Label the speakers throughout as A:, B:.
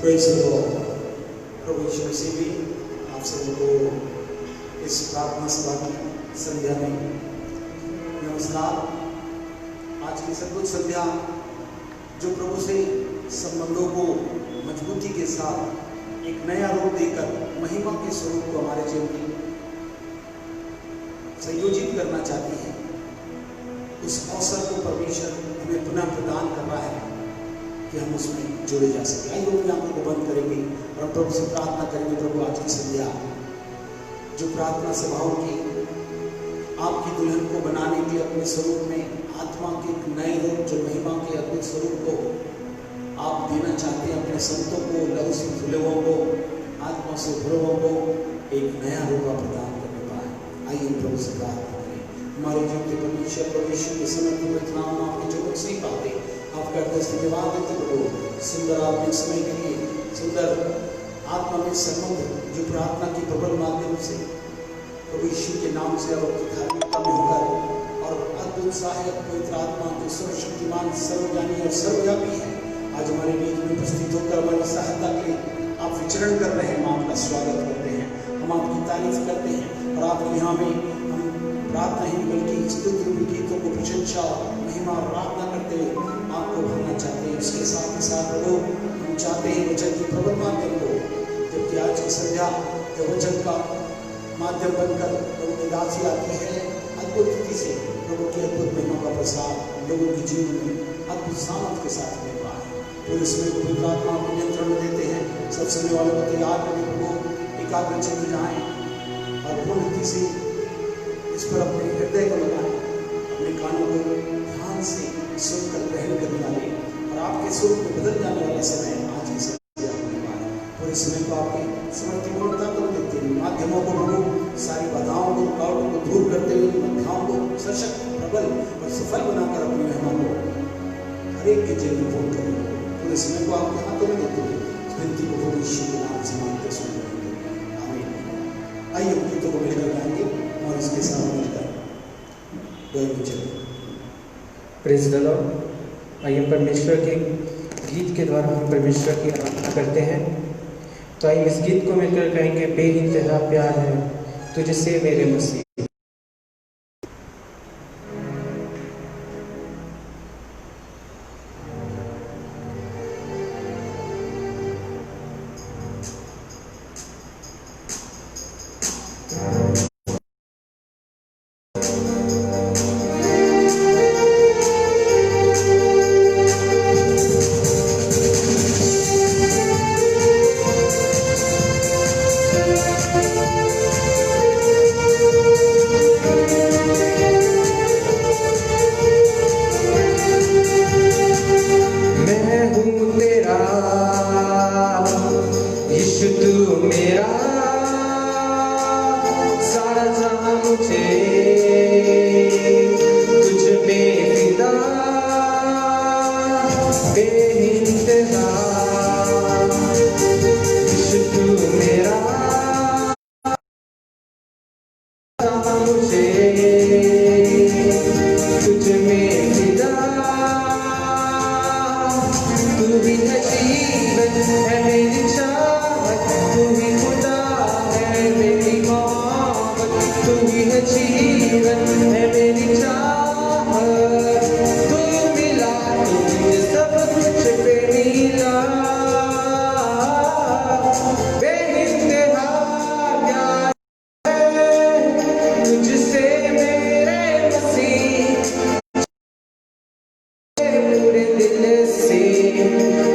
A: Praise the Lord. प्रभु यीशु मसीह भी आप सभी को इस प्रार्थना सभा की संध्या में नमस्कार। आज की सद्बुद्ध संध्या जो प्रभु से संबंधों को मजबूती के साथ एक नया रूप देकर महिमा के स्वरूप को हमारे जीवन में संयोजित करना चाहती है, उस अवसर को परमेश्वर हमें पुनः प्रदान कर रहा है कि हम उसमें जुड़े जा सके। आइए अपनी आंखों को बंद करेंगे और प्रभु से प्रार्थना करेंगे। प्रभु आज की संध्या जो प्रार्थना सभाओं की आपकी दुल्हन को बनाने के लिए अपने स्वरूप में आत्मा के एक नए रूप, जो महिमा के अद्भुत स्वरूप को आप देना चाहते हैं, अपने संतों को, लहू से धुले हुओं को, आत्मा से भरे हुओं को एक नया रूप प्रदान करने पाए। आइए प्रभु से प्रार्थना करें। हमारे जीवन के परमेश्वर परमेश्वर के समय की प्रार्थना आपके जो कुछ नहीं पाते आपका धन्यवाद देते प्रभु। सुंदर आपने समय के लिए सुंदर आत्मा में संबंध जो प्रार्थना की प्रबल माध्यम से प्रभु यीशु के नाम से अब आपकी धार्मिकता में होकर और अद्भुत सहायक पवित्र आत्मा जो सर्वशक्तिमान, सर्वज्ञानी और सर्वव्यापी है, आज हमारे बीच में उपस्थित होकर हमारी सहायता के लिए आप विचरण कर रहे हैं। हम आपका स्वागत करते हैं, हम आपकी तारीफ करते हैं और आपके यहाँ में हम प्रार्थना ही बल्कि स्तुति गीतों को प्रशंसा, महिमा और प्रार्थना करते हुए आपको भरना चाहते हैं। उसके साथ ही साथ प्रभु हम चाहते हैं वचन की प्रबल माध्यम को, जबकि आज की संध्या जब वचन का माध्यम बनकर प्रभु की दासी आती है, अद्भुत रीति से प्रभु की अद्भुत महिमा का प्रसार लोगों के जीवन में अद्भुत सामर्थ के साथ मिल रहा है। पूरे समय को पवित्र आत्मा को नियंत्रण में देते हैं। सब सुनने वालों को तैयार करने प्रभु एकाग्र चले जाएं और पूर्ण रीति से इस पर अपने हृदय को लगाएं, अपने कानों को ध्यान से सुनकर ग्रहण करने वाले और आपके स्वरूप में बदल जाने वाला समय आज ही से होने वाला है। पूरे समय को आपके समर्थी पूर्णता को देते हुए माध्यमों को प्रभु सारी बाधाओं को, रुकावटों को दूर करते हुए मध्याओं को सशक्त, प्रबल और सफल बनाकर अपनी महिमा को हर एक के जीवन में पूर्ण करें। पूरे समय को आपके हाथों में देते हुए विनती को प्रभु यीशु के नाम से मांगते सुन रहे। आमीन। आइए हम गीतों को मिलकर गाएंगे और इसके साथ मिलकर
B: प्रेज़ द लॉर्ड। आइए परमेश्वर के गीत के द्वारा हम परमेश्वर की आराधना करते हैं। तो आइए इस गीत को मिलकर कहेंगे, बेइंतहा प्यार है तुझसे मेरे मसीह।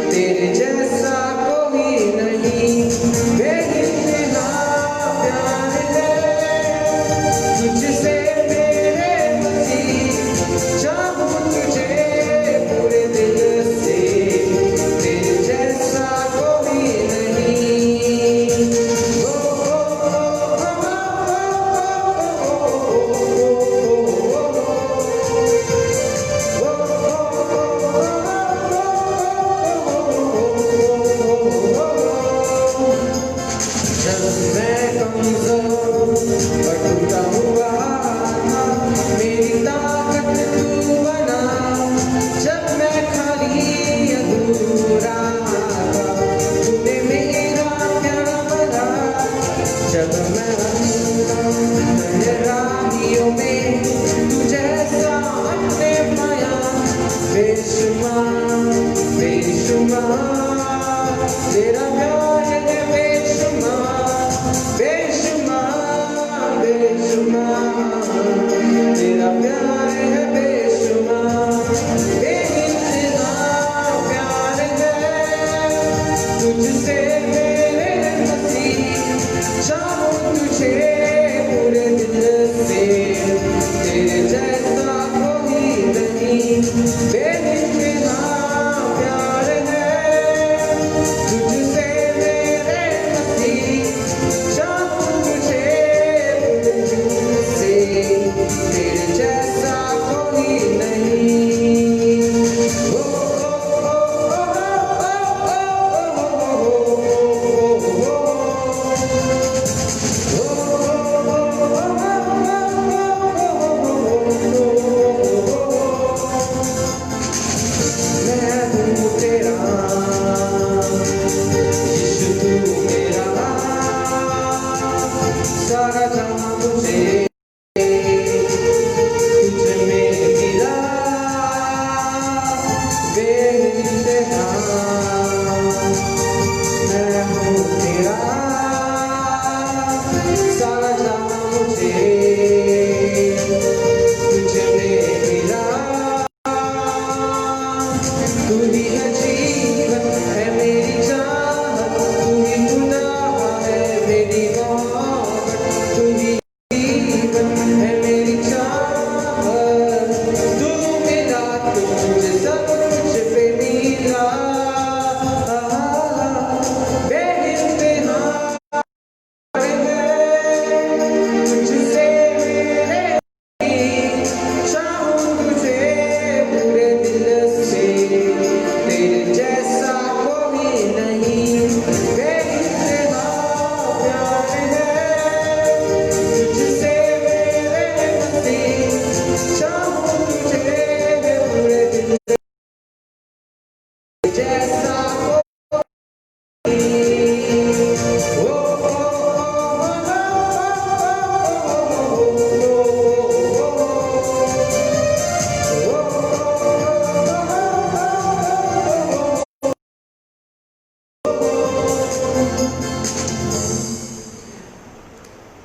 C: तेरे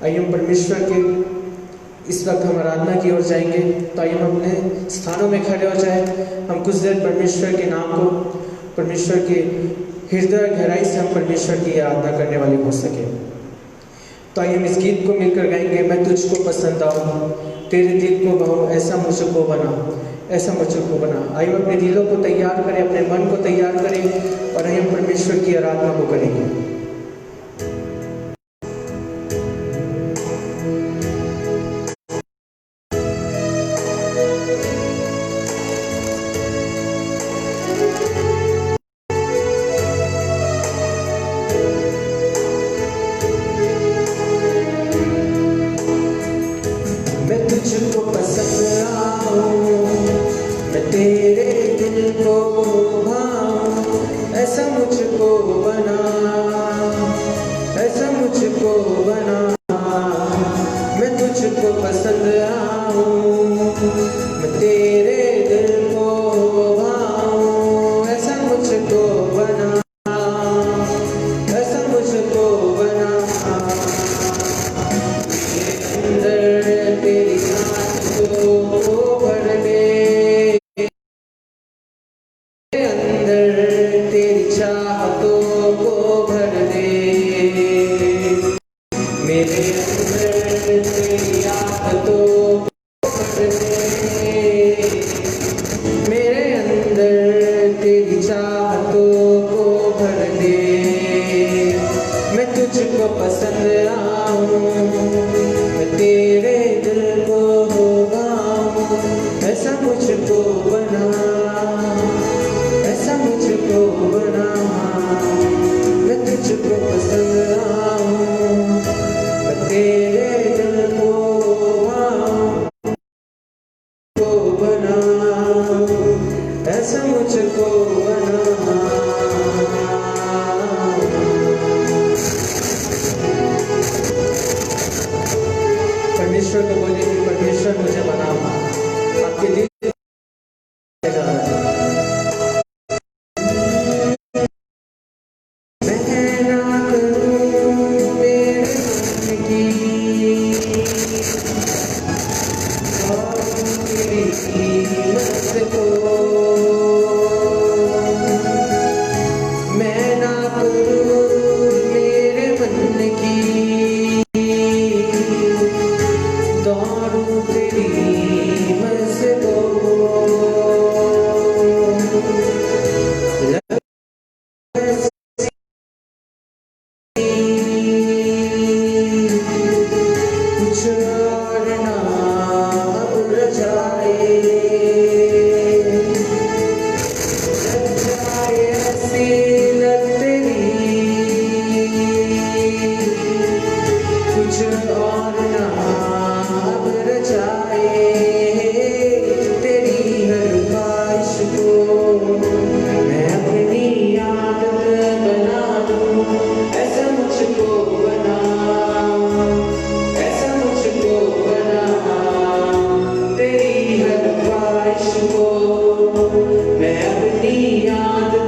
B: आइए हम परमेश्वर के इस वक्त हम आराधना की ओर जाएंगे। तो आइए हम अपने स्थानों में खड़े हो जाए। हम कुछ देर परमेश्वर के नाम को, परमेश्वर के हृदय गहराई से हम परमेश्वर की आराधना करने वाले हो सके। तो आइए हम इस गीत को मिलकर गाएंगे। मैं तुझको पसंद आऊँ, तेरे दिल को भाऊं, ऐसा मुझको बना, ऐसा मुझको बना। आइए हम अपने दिलों को तैयार करें, अपने मन को तैयार करें और आइए हम परमेश्वर की आराधना को करेंगे।
A: तुझको पसंद आऊं, मैं तेरे दिल को भाऊं, ऐसा मुझको बना, ऐसा मुझको बना। मैं तुझको पसंद आऊं, मैं तेरे दिल को भाऊं, ऐसा मुझको बना, ऐसा मुझको बना। तेरी भर दे, अंदर तेरी चाहतों को भर दे, मेरे अंदर तेरी आदतों को भर दे, मेरे अंदर तेरी चाहतों को भर दे। मैं तुझको पसंद आऊं, मैं तेरे दिल को ऐसा मुझको बना, ऐसा मुझको बना। मैं तुझको पसंद आऊं, मैं तेरे दिल को बना, ऐसा मुझको बना। परमेश्वर को बोले कि परमेश्वर मुझे बनाओ, आपके दिल जा रहा है। मैं ना करूं मेरे मन की और तेरी कीमत को, मैं ना करूं मेरे मन की दौड़ूं तेरी मस्जिदों, कुछ और ना अब रजाए, रजाए हसीनत तेरी, कुछ और ना अब रजाए, तेरी हर ख्वाहिश को मैं अपनी आदत बना दूं, ऐसा मुझको बना, ऐसा मुझको बना। तेरी हर ख्वाहिश को मैं अपनी आदत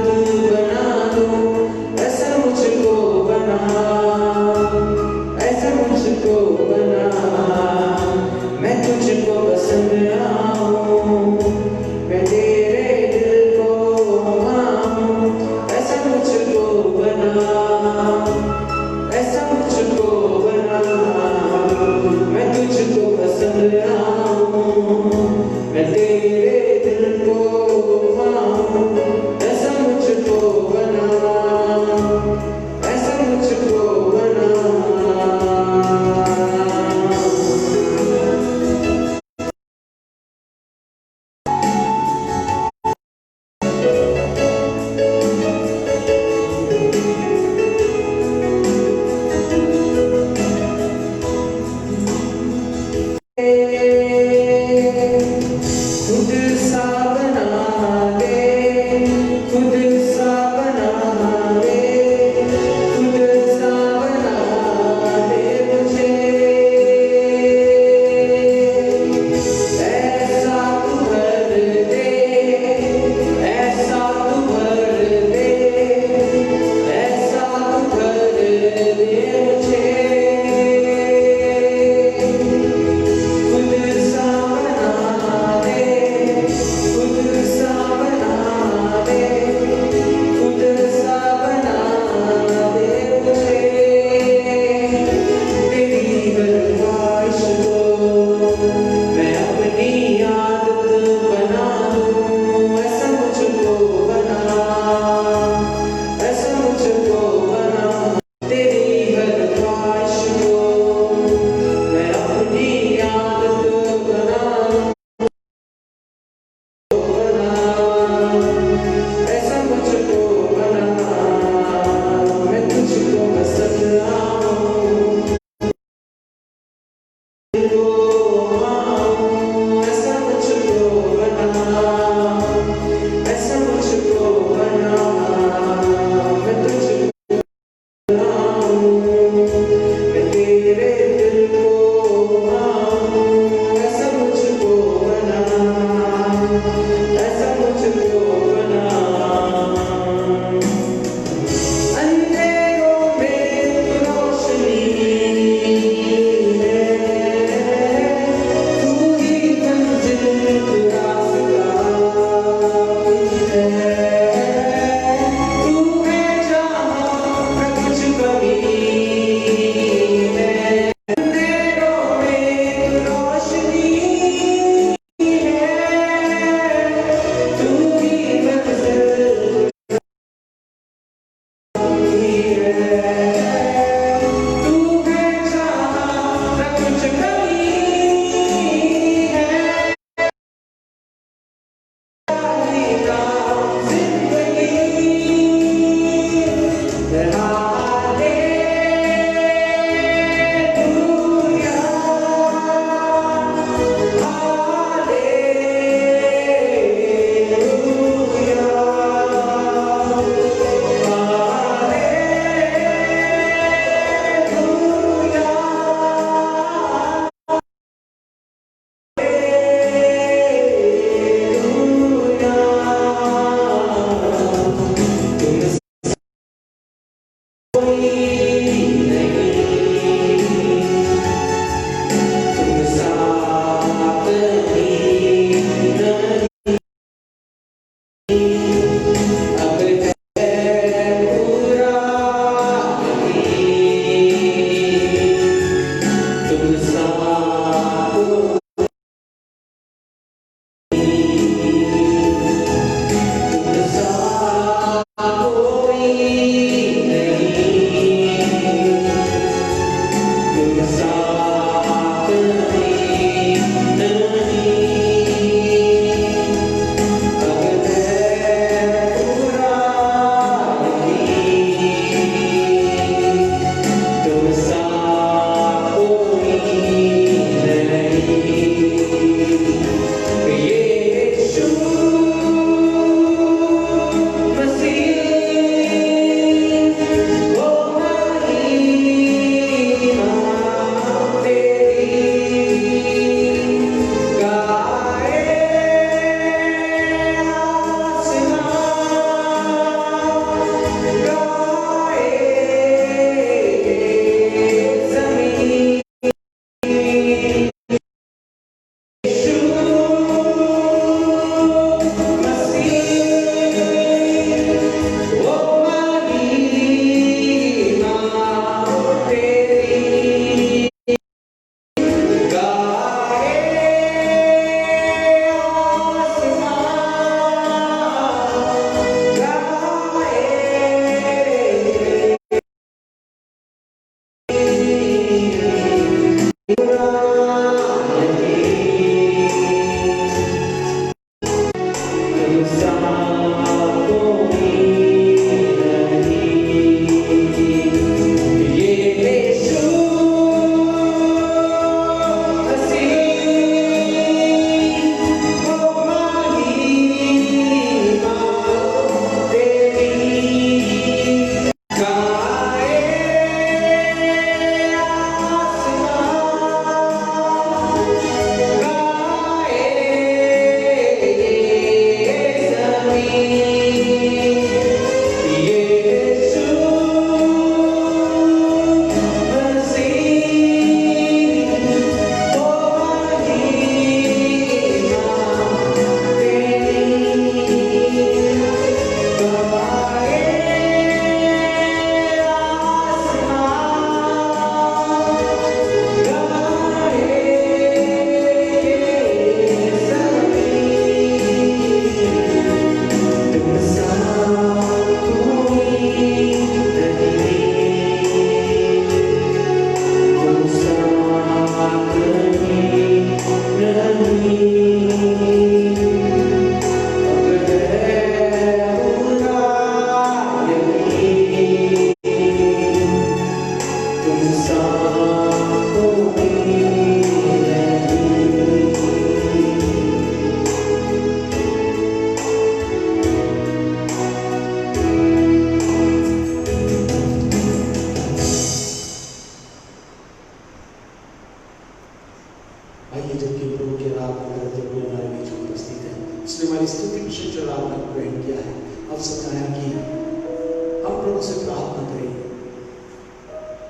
A: प्रभु से प्रार्थना करें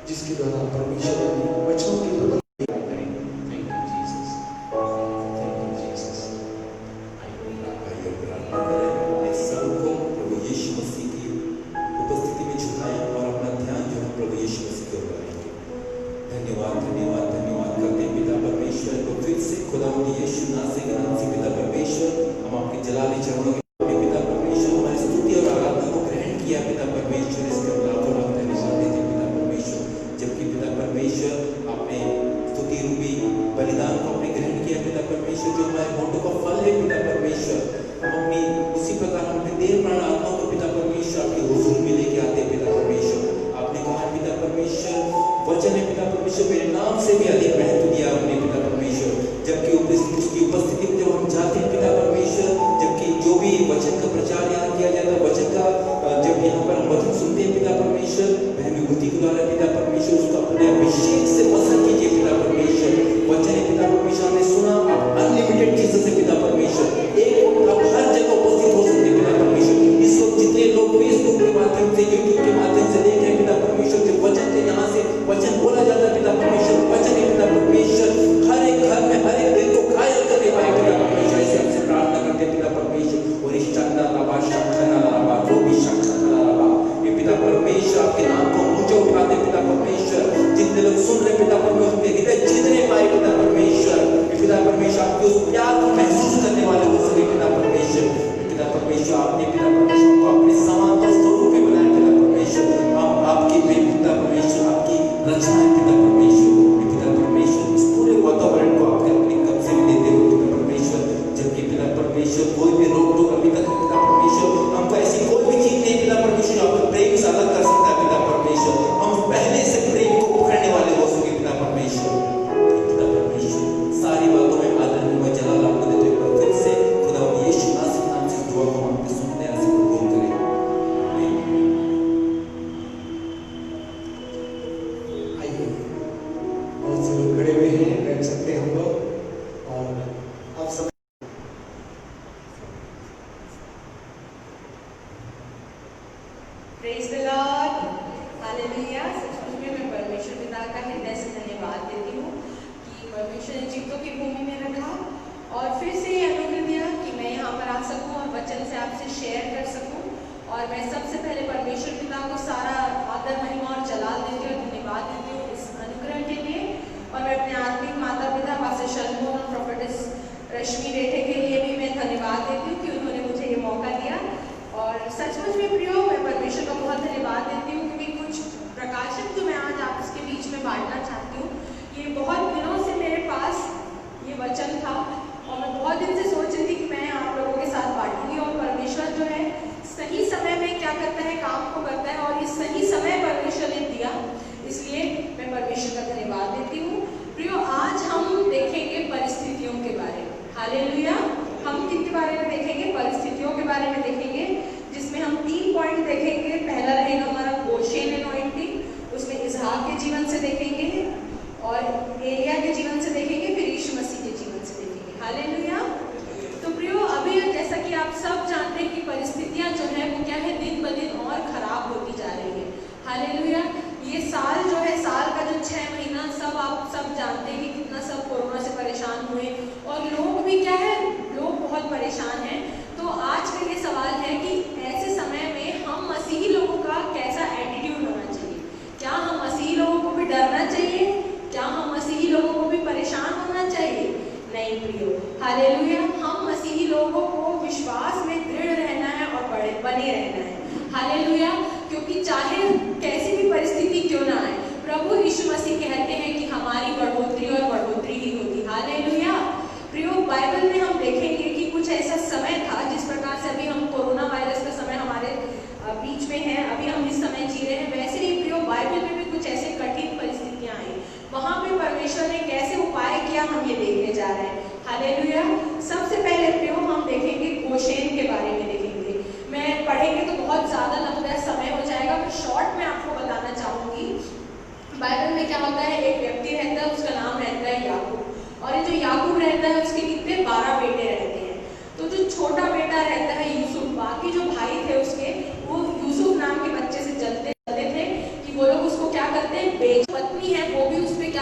A: जिसके द्वारा परमेश्वर अपने वचनों की प्रबल करें। Thank you Jesus, thank you Jesus.
C: प्रार्थना करें, अपने सबको प्रभु यीशु मसीह की उपस्थिति में झुकाएं और अपना ध्यान जो है प्रभु यीशु मसीह के ऊपर रखें। धन्यवाद धन्यवाद धन्यवाद करते हैं पिता परमेश्वर को फिर से खुदावंद यीशु नासरी के नाम से पिता परमेश्वर हम आपके जलाली चरणों के पिता परमेश्वर हमारी स्तुति और आराधना को ग्रहण किया पिता परमेश्वर, इसके लाखों लाख धन्यवाद देते हैं पिता परमेश्वर। जबकि पिता परमेश्वर आपने स्तुति रूपी बलिदान को आपने ग्रहण किया पिता परमेश्वर, जो हमारे होठों का फल है पिता परमेश्वर, हम अपनी उसी प्रकार हम अपने देह प्राण आत्मा को पिता परमेश्वर आपके हुजूर में लेके आते हैं पिता परमेश्वर। आपने कहा पिता परमेश्वर वचन है पिता परमेश्वर, मेरे नाम से भी अधिक महत्व दिया आपने पिता परमेश्वर। जबकि उसकी उपस्थिति में जब हम जाते हैं पिता परमेश्वर, जबकि जो भी वचन का प्रचार यहाँ किया जाता है, वचन का जब यहाँ पर हम वचन सुनते हैं पिता परमेश्वर, विभूति के द्वारा पिता परमेश्वर उसको अपने अभिषेक से वसन कीजिए पिता परमेश्वर। वचन है पिता परमेश्वर, हमने सुना आप अनलिमिटेड जीसस है पिता परमेश्वर, एक आप हर जगह उपस्थित हो सकते हैं पिता परमेश्वर। इस वक्त जितने लोग फेसबुक के माध्यम से, यूट्यूब के माध्यम से देख रहे हैं पिता परमेश्वर, जो वचन के यहाँ से वचन बोला जाता है पिता परमेश्वर, वचन है पिता परमेश्वर हर एक घर में हर एक दिल को घायल करने वाले पिता परमेश्वर, ऐसे हमसे प्रार्थना करते हैं पिता परमेश्वर। और इस चंदा लाभा शंखना लाभा जो भी शंखना लाभा ये पिता परमेश्वर आपके नाम को ऊंचा उठाते पिता परमेश्वर। जितने लोग सुन रहे पिता परमेश्वर उनके हृदय जीतने पाए पिता परमेश्वर, पिता परमेश्वर आपके उस प्यार को महसूस करने वाले हो सके पिता परमेश्वर। पिता परमेश्वर आपने पिता परमेश्वर को अपने समानता स्वरूप में बनाया पिता परमेश्वर, हम आपकी पिता परमेश्वर आपकी रचना है पिता परमेश्वर। पिता परमेश्वर इस पूरे वातावरण को आपके अपने कब्जे में लेते हो पिता परमेश्वर। जबकि पिता परमेश्वर कोई भी रोक टोक अभी तक पिता परमेश्वर हमको ऐसी कोई भी चीज नहीं पिता परमेश्वर आपको प्रेम से अलग कर सकता है पिता परमेश्वर। हम पहले से प्रेम को पकड़ने वाले हो सके पिता परमेश्वर। पिता परमेश्वर सारी बातों में आदर में जलाल आपको देते हुए फिर से खुदावंद यीशु नासरी के नाम से दुआ को मांगते सुनते हैं, ऐसे कबूल करें।
A: आइए, बहुत से लोग खड़े हुए हैं, बैठ सकते हैं हम लोग। और अब समय
D: प्रेज द लॉर्ड, हालेलुया। सचमुच में मैं परमेश्वर पिता का हृदय से धन्यवाद देती हूँ कि परमेश्वर ने जीवितों की भूमि में रखा और फिर से ये अनुग्रह दिया कि मैं यहाँ पर आ सकूँ और वचन से आपसे शेयर कर सकूँ। और मैं सबसे पहले परमेश्वर पिता को सारा आदर महिमा और जलाल देती हूँ और धन्यवाद देती हूँ इस अनुग्रह के लिए। और मैं अपने आत्मिक माता पिता पास्टर शलमोन और प्रोफेटिस रश्मि रेठे के लिए भी मैं धन्यवाद देती हूँ कि उन्होंने मुझे ये मौका दिया। और सचमुच में प्रियो मैं परमेश्वर का बहुत धन्यवाद देती हूँ क्योंकि कुछ प्रकाशन जो मैं आज आपके बीच में बांटना चाहती हूँ, ये बहुत दिनों से मेरे पास ये वचन था और मैं बहुत दिन से सोच रही थी कि मैं आप लोगों के साथ बांटूंगी। और परमेश्वर जो है सही समय में क्या करता है, काम को करता है और ये सही समय परमेश्वर ने दिया, इसलिए मैं परमेश्वर का धन्यवाद देती हूँ। प्रियो आज हम देखेंगे परिस्थितियों के बारे में। हालेलुया। हम किसके बारे में देखेंगे? परिस्थितियों के बारे में देखेंगे, जिसमें हम 3 पॉइंट देखेंगे। पहला रहेगा हमारा गोशेन एनॉइंटिंग, उसमें इसहाक के जीवन से देखेंगे और एलिया के जीवन से देखेंगे, फिर यीशु मसीह के जीवन से देखेंगे। हालेलुया। तो प्रियो अभी जैसा कि आप सब जानते हैं कि परिस्थितियां जो है वो क्या है, दिन ब दिन और खराब होती जा रही है। हालेलुया। ये साल जो है, साल का जो 6 महीना सब आप सब जानते हैं कि कितना सब कोरोना से परेशान हुए और लोग भी क्या है, लोग बहुत परेशान हैं। तो आज का ये सवाल है कि ऐसे समय में हम मसीही लोगों का कैसा एटीट्यूड होना चाहिए? क्या हम मसीही लोगों को भी डरना चाहिए? क्या हम मसीही लोगों को भी परेशान होना चाहिए? नहीं प्रियो। हालेलुया। हम मसीही लोगों को विश्वास में दृढ़ रहना है और बने रहना है। हालेलुया। क्योंकि चाहे कैसी भी परिस्थिति क्यों ना आए, प्रभु यीशु मसीह कहते हैं कि हमारी बढ़ोतरी और बढ़ोतरी ही होगी। हालेलुया। प्रियो बाइबल में हम देखेंगे कि कुछ ऐसा समय था, जिस प्रकार से अभी हम कोरोना वायरस का समय हमारे बीच में है, अभी हम इस समय जी रहे हैं, वैसे ही प्रियो बाइबल में भी कुछ ऐसे कठिन परिस्थितियां आई। वहां पे परमेश्वर ने कैसे उपाय किया, हम ये देखने जा रहे हैं। हालेलुया। सबसे पहले प्रियो हम देखेंगे गोशेन के बारे में देखेंगे। मैं पढ़ेंगे तो बहुत ज्यादा लंबा समय हो जाएगा, पर शॉर्ट में आपको बताना चाहूंगी। बाइबल में क्या होता है, एक व्यक्ति रहता है, उसका नाम रहता है याकूब। और ये जो याकूब रहता है उसके कितने 12 बेटे रहते हैं। तो जो छोटा बेटा रहता है यूसुफ, बाकी जो भाई थे उसके वो यूसुफ नाम के बच्चे से जलते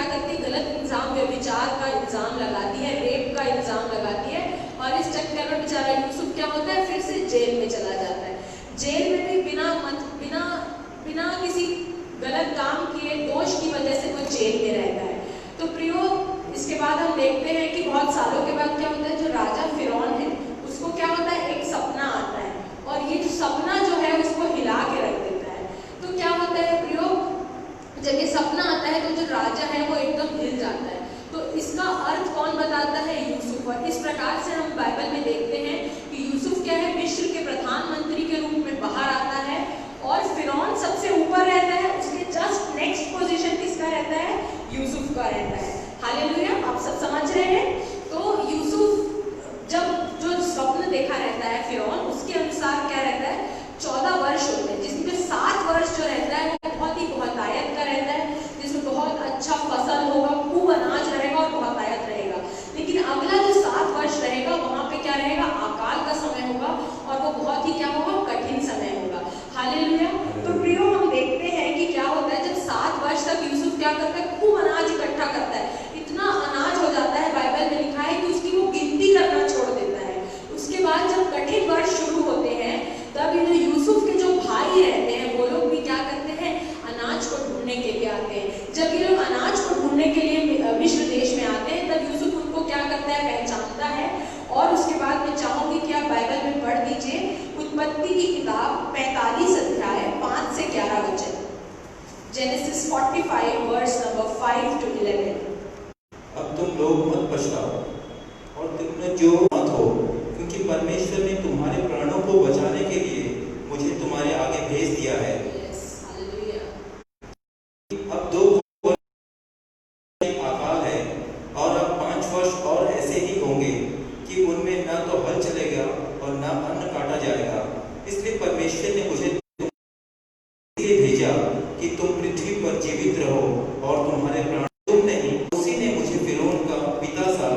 D: करती है, गलत इल्जाम, व्यभिचार का इल्जाम लगाती है, रेप का इल्जाम लगाती है। और इस चक्कर में बेचारा यूसुफ क्या होता है, फिर से जेल में चला जाता है। जेल में भी बिना किसी गलत काम किए, दोष की वजह से वो जेल में रहता है। तो प्रियो, इसके बाद हम देखते हैं कि बहुत सालों के बाद क्या होता है, जो राजा फिरौन है उसको क्या होता है, एक सपना आता है, और ये जो सपना जो है उसको हिला के रख देता है। तो क्या होता है प्रियो, जब ये सपना आता है तो जो राजा है वो एकदम हिल जाता है। तो इसका अर्थ कौन बताता है, यूसुफ। और इस प्रकार से हम बाइबल में देखते हैं कि यूसुफ क्या है, मिस्र के प्रधानमंत्री के रूप में बाहर आता है, और फिरौन सबसे ऊपर रहता है, उसके जस्ट नेक्स्ट पोजीशन किसका रहता है, यूसुफ का रहता है। हालेलुया, आप सब समझ रहे हैं। तो यूसुफ जब जो स्वप्न देखा रहता है फिरौन, उसके अनुसार क्या रहता है, 14 वर्ष होते हैं, जिसमें 7 वर्ष जो रहता है वो बहुत ही बहुतायत का रहता है, जिसमें बहुत अच्छा फसल होगा, खूब अनाज रहेगा और बहुतायत रहेगा। लेकिन अगला जो 7 वर्ष रहेगा वहाँ पे क्या रहेगा, अकाल का समय होगा, और वो बहुत ही क्या होगा, कठिन समय होगा। हालेलुया। तो प्रियो, हम देखते हैं कि क्या होता है, जब 7 वर्ष तक यूसुफ क्या करता है, खूब अनाज इकट्ठा करता है। इतना अनाज हो जाता है, बाइबल में लिखा है कि उसकी वो गिनती करना छोड़ देता है। उसके बाद जब कठिन वर्ष शुरू होते हैं, तब ये जो यूसुफ के जो भाई रहते हैं वो लोग भी क्या करते हैं, अनाज को ढूंढने के लिए आते हैं। जब ये लोग अनाज को ढूंढने के लिए मिस्र देश में आते हैं, तब यूसुफ उनको क्या करता है, पहचानता है। और उसके बाद मैं चाहूंगी कि आप बाइबल में पढ़ दीजिए उत्पत्ति की किताब 45 अध्याय 5 से 11 वचन, जेनेसिस 45 वर्स नंबर 5 to 11।
C: अब तुम लोग मत पछताओ और तुम में जो मत हो, क्योंकि परमेश्वर ने तुम्हारे प्राणों को बचाने के लिए मुझे तुम्हारे आगे भेज दिया है। अब 2 वर्ष अकाल है, और अब 5 वर्ष और ऐसे ही होंगे कि उनमें न तो हल चलेगा और न अन्न काटा जाएगा। इसलिए परमेश्वर ने मुझे भेजा कि तुम पृथ्वी पर जीवित रहो और तुम्हारे प्राण, तुम नहीं, उसी ने मुझे फिरौन का पिता सा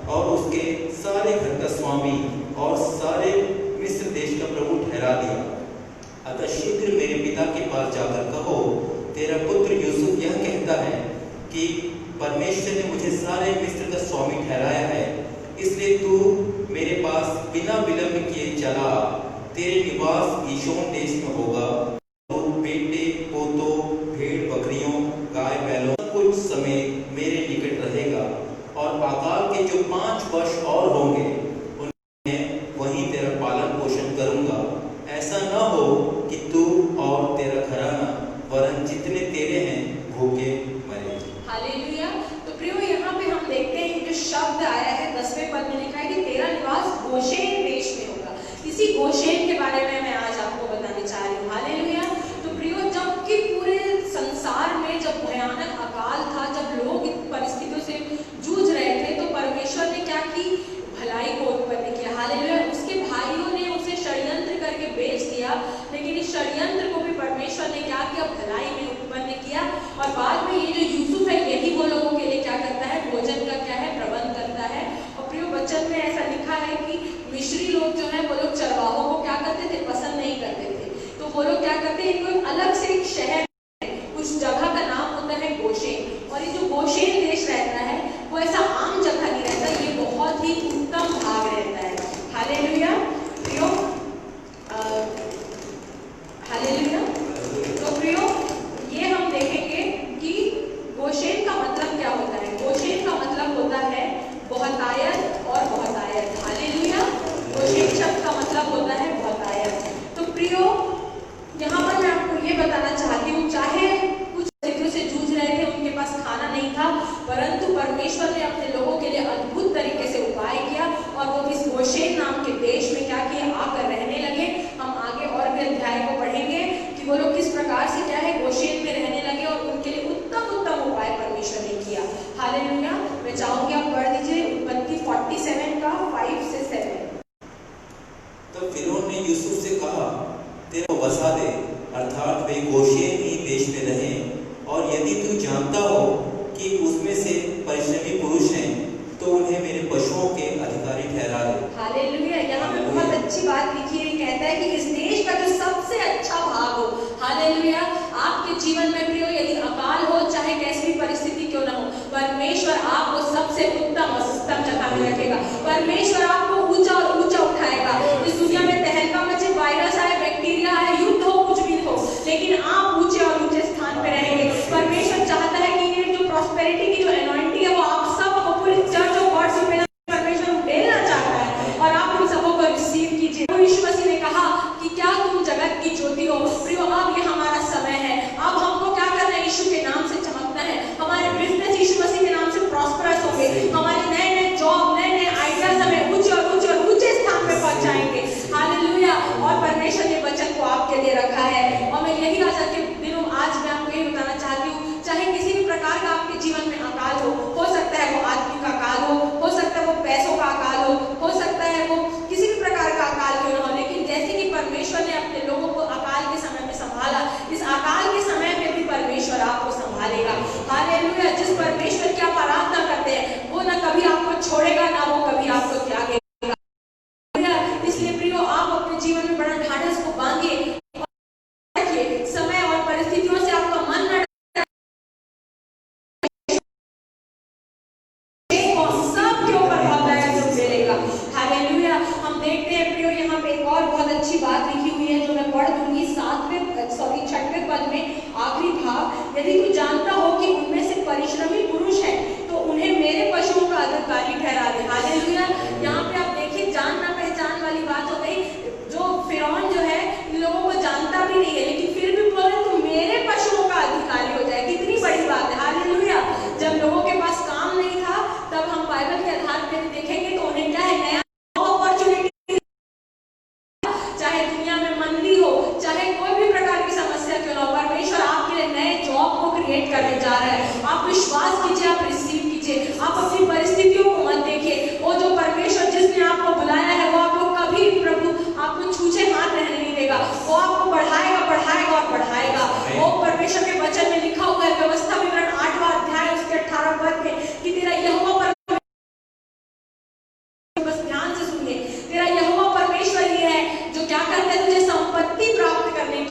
C: और उसके सारे घर का स्वामी और सारे मिस्र देश का प्रभु ठहरा दिया। अतः शीघ्र मेरे पिता के पास जाकर कहो, तेरा पुत्र यूसुफ यह कहता है कि परमेश्वर ने मुझे सारे मिस्र का स्वामी ठहराया है, इसलिए तू मेरे पास बिना विलंब किए चला। तेरे निवास गीशोन देश में होगा, तो बेटे पोतों, भेड़ बकरियों, गाय बैलों कुछ समेत मेरे निकट रहेगा, और अकाल के जो 5 वर्ष और होंगे उनमें वहीं तेरा पालन पोषण करूंगा। ऐसा न हो कि तू और तेरा घराना वरन जितने तेरे हैं भूखे मरे।
D: हालेलुया। तो प्रियो, यहाँ पे हम देखते हैं कि जो शब्द आया है 10वें पद में लिखा है कि तेरा निवास गोशेन देश में होगा। इसी गोशेन के बारे में मैं आज आपको बताने चाह रही हूँ। हालेलुया। तो प्रियो, जबकि पूरे संसार में जब भयानक अकाल था, जब लोग इन परिस्थितियों से जूझ रहे थे, तो परमेश्वर ने क्या की, भलाई को उत्पन्न किया। हालेलुया। उसके भाइयों ने उसे षड्यंत्र करके बेच दिया, लेकिन इस षड्यंत्र को भी परमेश्वर ने क्या किया, भलाई में उत्पन्न किया। और बाद में ये जो यूसुफ है, यही वो लोगों के लिए क्या करता है, भोजन का क्या है, प्रबंध करता है। और प्रियो, वचन में ऐसा लिखा है कि मिस्री लोग जो है वो लोग चरवाहों को क्या करते थे, पसंद नहीं करते थे। तो वो लोग क्या करते हैं, इनको अलग से एक शहर, उस जगह का नाम होता है गोशेन। और ये जो गोशेन देश रहता है वो ऐसा आम जगह नहीं रहता, ये बहुत ही उत्तम भाग रहता है। हालेलुया। प्रियो, हालेलुया। तो प्रियो, ये हम देखेंगे कि गोशेन का मतलब क्या होता है। गोशेन का मतलब होता है बहुतायत और बहुतायत। हालेलुया। गोशेन शब्द का मतलब होता है बहुतायत। तो प्रियो, यहाँ पर मैं आपको ये बताना चाहती हूँ, चाहे कुछ स्थितियों से जूझ रहे थे, उनके पास खाना नहीं था, परंतु परमेश्वर ने अपने लोगों के लिए अद्भुत तरीके से उपाय किया, और वो इस गोशेन नाम के देश में क्या किए, आकर रहने लगे। हम आगे और भी अध्याय को पढ़ेंगे कि वो लोग किस प्रकार से क्या है, गोशेन में रहने लगे, और उनके लिए उत्तम उत्तम उपाय परमेश्वर ने किया। हालेलुया। मैं चाहूंगी आप पढ़ दीजिए उत्पत्ति 47 का 5 से 7।
C: तब फिरौन ने यूसुफ से कहा, तेरे बसा दे, अर्थात वे गोशेन ही देश में रहें, और यदि तू जानता हो कि उसमें से परिश्रमी पुरुष हैं, तो उन्हें मेरे पशुओं के अधिकारी ठहरा दे।
D: हालेलुया। यहाँ पे बहुत अच्छी बात लिखी है, कहता है कि इस देश का जो सबसे अच्छा भाग हो। हालेलुया। आपके जीवन में प्रियो, यदि अकाल हो, चाहे कैसी भी परिस्थिति क्यों ना हो, रखें कि तेरा यहोवा परमेश्वर, बस ध्यान से सुनिए, तेरा यहोवा परमेश्वर ही है जो क्या करता है, तुझे संपत्ति प्राप्त करने की।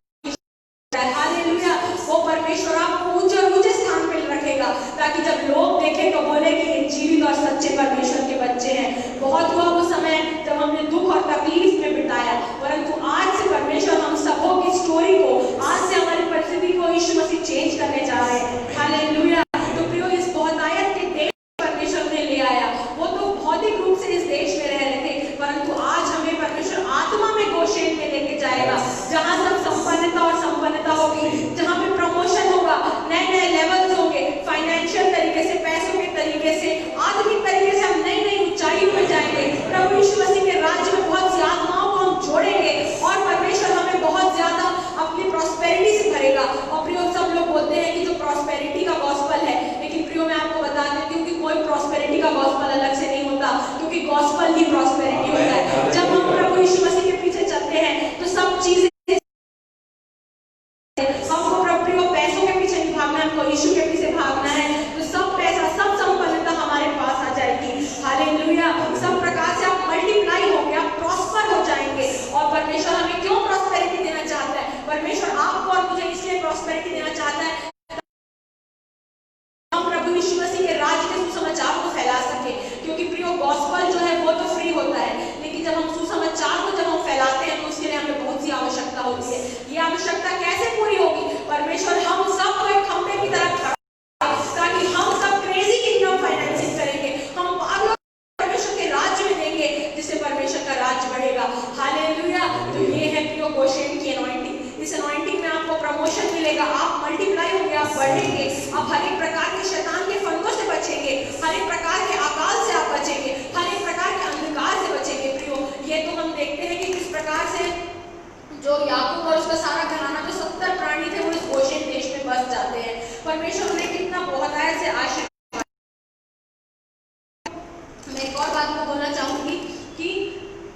D: हालेलुया। वो परमेश्वर आपको ऊंचे ऊंचे स्थान पे रखेगा, ताकि जब लोग देखें तो बोले कि ये जीवित और सच्चे परमेश्वर के बच्चे हैं। बहुत हुआ वो समय जब हमने दुख और तकलीफ में बिताया, परंतु आज से परमेश्वर हम सबों की स्टोरी को, आज से हमारी परिस्थिति को यीशु मसीह चेंज करने जा रहे हैं। हालेलुया। तो प्रियो, इस बहुतायत के देश परमेश्वर ने ले आया। वो तो भौतिक रूप से इस देश में रह रहे थे, परंतु आज हमें परमेश्वर आत्मा में गोशेन में लेके जाएगा, जहां सब संपन्नता और संपन्नता होगी, जहां पे प्रमोशन होगा, नए नए लेवल्स होंगे, फाइनेंशियल तरीके से, पैसों के तरीके से, आत्मिक तरीके से हम नई नई ऊंचाइयों पर जाएंगे। प्रभु यीशु मसीह के राज्य में बहुत सी आत्माओं को हम जोड़ेंगे और परमेश्वर हमें बहुत ज्यादा अपनी प्रॉस्पेरिटी से भरेगा। और प्रियो, सब लोग बोलते हैं कि जो प्रॉस्पेरिटी का गॉस्पेल है, लेकिन प्रियो मैं आपको बता देती हूँ कि कोई प्रॉस्पेरिटी का गॉस्पेल अलग से नहीं होता, क्योंकि गॉस्पेल ही प्रॉस्पेरिटी होता है। जब हम प्रभु यीशु मसीह के पीछे चलते हैं तो सब चीजें, हमको प्रभु पैसों के पीछे नहीं भागना, हमको यीशु के पीछे भागना है, तो सब पैसा, सब संपन्नता हमारे पास आ जाएगी। हालेलुया। सब प्रकार से आप मल्टीप्लाई होंगे, आप प्रॉस्पर हो जाएंगे। और परमेश्वर हमें क्यों प्रॉस्पेरिटी देना चाहता है? परमेश्वर आपको और मुझे इसलिए प्रॉस्पेरिटी देना चाहता है हम प्रभु यीशु मसीह के राज्य के सुसमाचार को फैला सके। क्योंकि प्रियो, गॉस्पेल जो है वो तो फ्री होता है, लेकिन जब हम सुसमाचार को जब हम फैलाते हैं तो उसके लिए हमें बहुत सी आवश्यकता होती है। ये आवश्यकता कैसे पूरी होगी? परमेश्वर हम सबको एक खंभे की तरह खड़ा, ताकि हम सब क्रेजी किंगडम फाइनेंसिंग करेंगे, हम पागलों परमेश्वर के राज्य में देंगे, जिससे परमेश्वर का राज्य बढ़ेगा। हालेलुया। तो ये है प्रियो गोशेन की अनॉइंटिंग। इस अनॉइंटिंग में आपको प्रमोशन मिलेगा, आप मल्टीप्लाई होंगे, आप बढ़ेंगे, आप हर एक प्रकार के शैतान के फंदों से बचेंगे, हर एक प्रकार के अकाल से आप बचेंगे, हर एक प्रकार के अंधकार से बचेंगे। प्रियो, ये तो हम देखते हैं कि किस प्रकार से जो याकूब और उसका सारा घराना, जो 70 प्राणी थे, वो इस गोशेन देश में बस जाते हैं। परमेश्वर उन्हें कितना बहुतायत से आशीर्वाद। मैं एक और बात को बोलना चाहूंगी कि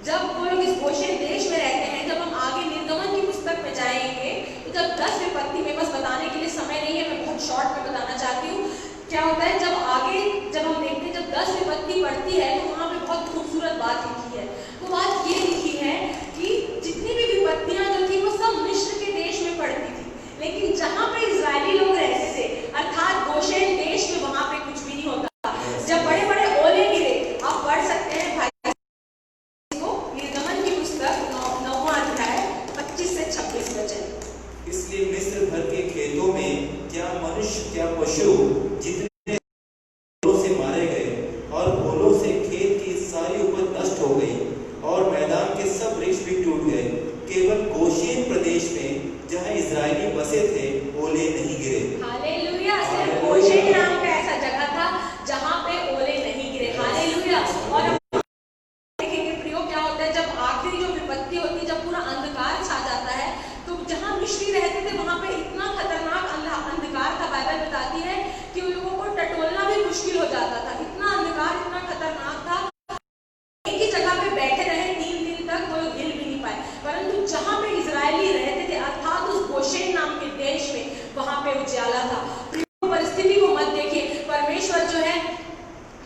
D: जब वो लोग इस गोशेन देश में रहते हैं, जब हम आगे निर्गमन की पुस्तक में जाएंगे तो जब 10 विपत्ति में, बस बताने के लिए समय नहीं है, मैं बहुत शॉर्ट में बताना चाहती हूँ। क्या होता है जब आगे जब हम देखते हैं, जब 10 विपत्ति पढ़ती है तो वहाँ पे बहुत खूबसूरत बात लिखी है। वो बात ये लिखी है कि जितनी भी विपत्तियां जो थी वो सब मिस्र के देश में पड़ती थी, लेकिन जहाँ पे इजरायली लोग रहते थे, अर्थात गोशेन देश में, वहाँ पे कुछ भी नहीं होता। जब बड़े बड़े ओले गिरे, आप पढ़ सकते हैं भाई को, निर्गमन की पुस्तक 9वां अध्याय 25 से 26 वचन।
C: इसलिए मिस्र भर के खेतों में क्या मनुष्य क्या पशु जितने से मारे गए, और ओलों से खेत की सारी उपज नष्ट हो गई, और मैदान के सब वृक्ष भी टूट गए। केवल गोशेन प्रदेश में जहाँ इजरायली बसे थे, ओले नहीं गिरे।
D: हालेलुया। सिर्फ गोशेन नाम का ऐसा जगह था जहाँ पे ओले नहीं गिरे। हालेलुया। और देखेंगे प्रियो, क्या होता है जब आखिरी जो विपत्ति होती है, जब पूरा अंधकार छा जाता है, तो जहाँ मिस्री रहते थे वहाँ पे इतना खतरनाक अंधकार था, बाइबल बताती है कि उन लोगों को टटोलना भी मुश्किल हो जाता था। इतना अंधकार, इतना खतरनाक था, एक ही जगह पे बैठे रहे 3 दिन तक, वो लोग हिल भी नहीं पाए। परंतु जहाँ पे इजरायली रहते थे, अर्थात उस गोशेन नाम के देश में, वहाँ पे उजाला था। परिस्थिति को मत देखिए, परमेश्वर जो है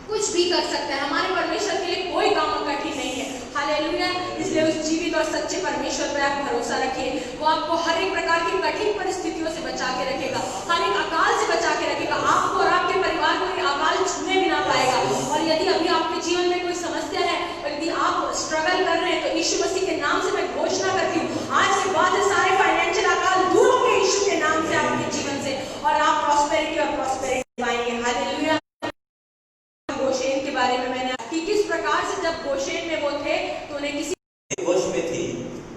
D: कुछ भी कर सकता है। हमारे परमेश्वर के लिए कोई काम कठिन नहीं है। हालेलुया। इसलिए उस जीवित और सच्चे परमेश्वर पर आप भरोसा रखिए। वो आपको हर एक प्रकार की कठिन परिस्थितियों से बचा के रखेगा, हर एक अकाल से बचा के रखेगा। आपको और आपके परिवार को ये अकाल छूने भी ना पाएगा। और यदि अभी आपके जीवन में कोई समस्या है, और यदि आप स्ट्रगल कर रहे हैं, तो यीशु मसीह के नाम से मैं घोषणा करती हूँ, आज के बाद सारे फाइनेंशियल अकाल दूर होंगे यीशु के नाम से आपके जीवन से, और आप प्रॉस्पेरिटी पाएंगे। हालेलुया। गोशेन के बारे में मैंने कि किस प्रकार से जब गोशेन में वो थे तो उन्हें किसी
C: वश में थी,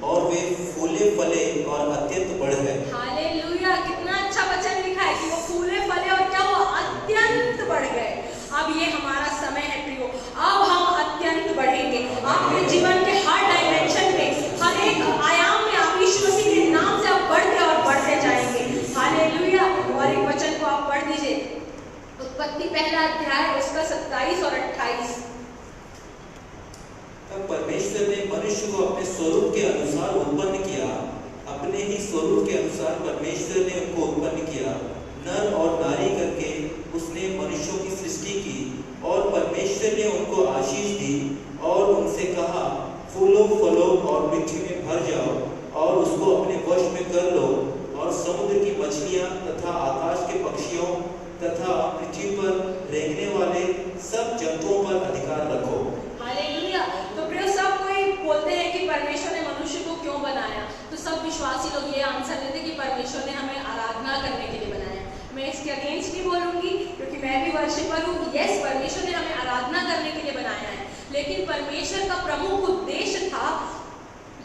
C: और वे फूले फले और अत्यंत बढ़ गए।
D: हालेलुया। कितना अच्छा वचन लिखा है कि वो फूले फले और क्या वो अत्यंत बढ़ गए। अब ये हमारा समय है प्रियो, अब हम अत्यंत बढ़ेंगे। आपके जीवन के हर डायमेंशन में, हर एक आयाम में आप यीशु मसीह के नाम से आप बढ़ते और बढ़ते जाएंगे। हालेलुया। और एक वचन को आप पढ़ दीजिए, उत्पत्ति 1 अध्याय उसका 27 और 28।
C: तब परमेश्वर ने मनुष्य को अपने स्वरूप के अनुसार उत्पन्न किया, अपने ही स्वरूप के अनुसार परमेश्वर ने उनको उत्पन्न किया, नर और नारी करके उसने मनुष्यों की सृष्टि परमेश्वर ने उनको आशीष दी और उनसे कहा, फूलो फलो और पृथ्वी में भर जाओ और उसको अपने वश में कर लो और समुद्र की मछलियां तथा आकाश के पक्षियों तथा पृथ्वी पर रेंगने वाले सब जंतुओं पर अधिकार रखो।
D: हालेलुया। तो प्रिय, सब कोई बोलते हैं कि परमेश्वर ने मनुष्य को क्यों बनाया, तो सब विश्वासी लोग ये आंसर देते कि परमेश्वर ने हमें आराधना करने के लिए बनाया। मैं इसके अगेंस्ट नहीं बोलूंगी क्योंकि मैं भी वर्शिपर हूँ। यस, परमेश्वर ने हमें आराधना करने के लिए बनाया है, लेकिन परमेश्वर का प्रमुख उद्देश्य था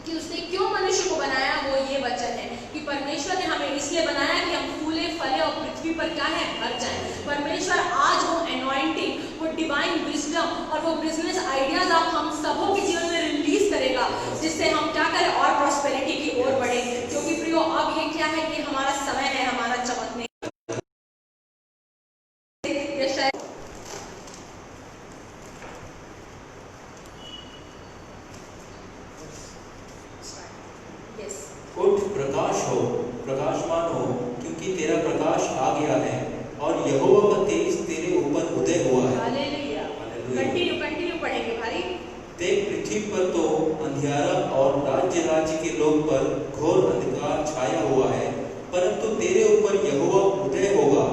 D: कि उसने क्यों मनुष्य को बनाया, वो ये वचन है कि परमेश्वर ने हमें इसलिए बनाया कि हम फूले फले और पृथ्वी पर क्या है, भर जाएं। परमेश्वर आज वो एनॉइंटिंग, वो डिवाइन विजडम और वो बिजनेस आइडियाज आप हम सबों के जीवन में रिलीज करेगा, जिससे हम क्या करें और प्रॉस्पेरिटी की ओर बढ़े। क्योंकि प्रियो, अब ये क्या है, ये हमारा समय है हमारा चमकने।
C: उठ, प्रकाश हो, प्रकाशमान हो, क्योंकि तेरा प्रकाश आ गया है और यहोवा का तेज तेरे ऊपर उदय हुआ है।
D: हालेलुया। कंटिन्यू पढ़ेंगे भाई।
C: देख, पृथ्वी पर तो अंधियारा और राज्य के लोग पर घोर अंधकार छाया हुआ है, परंतु तेरे ऊपर यहोवा उदय होगा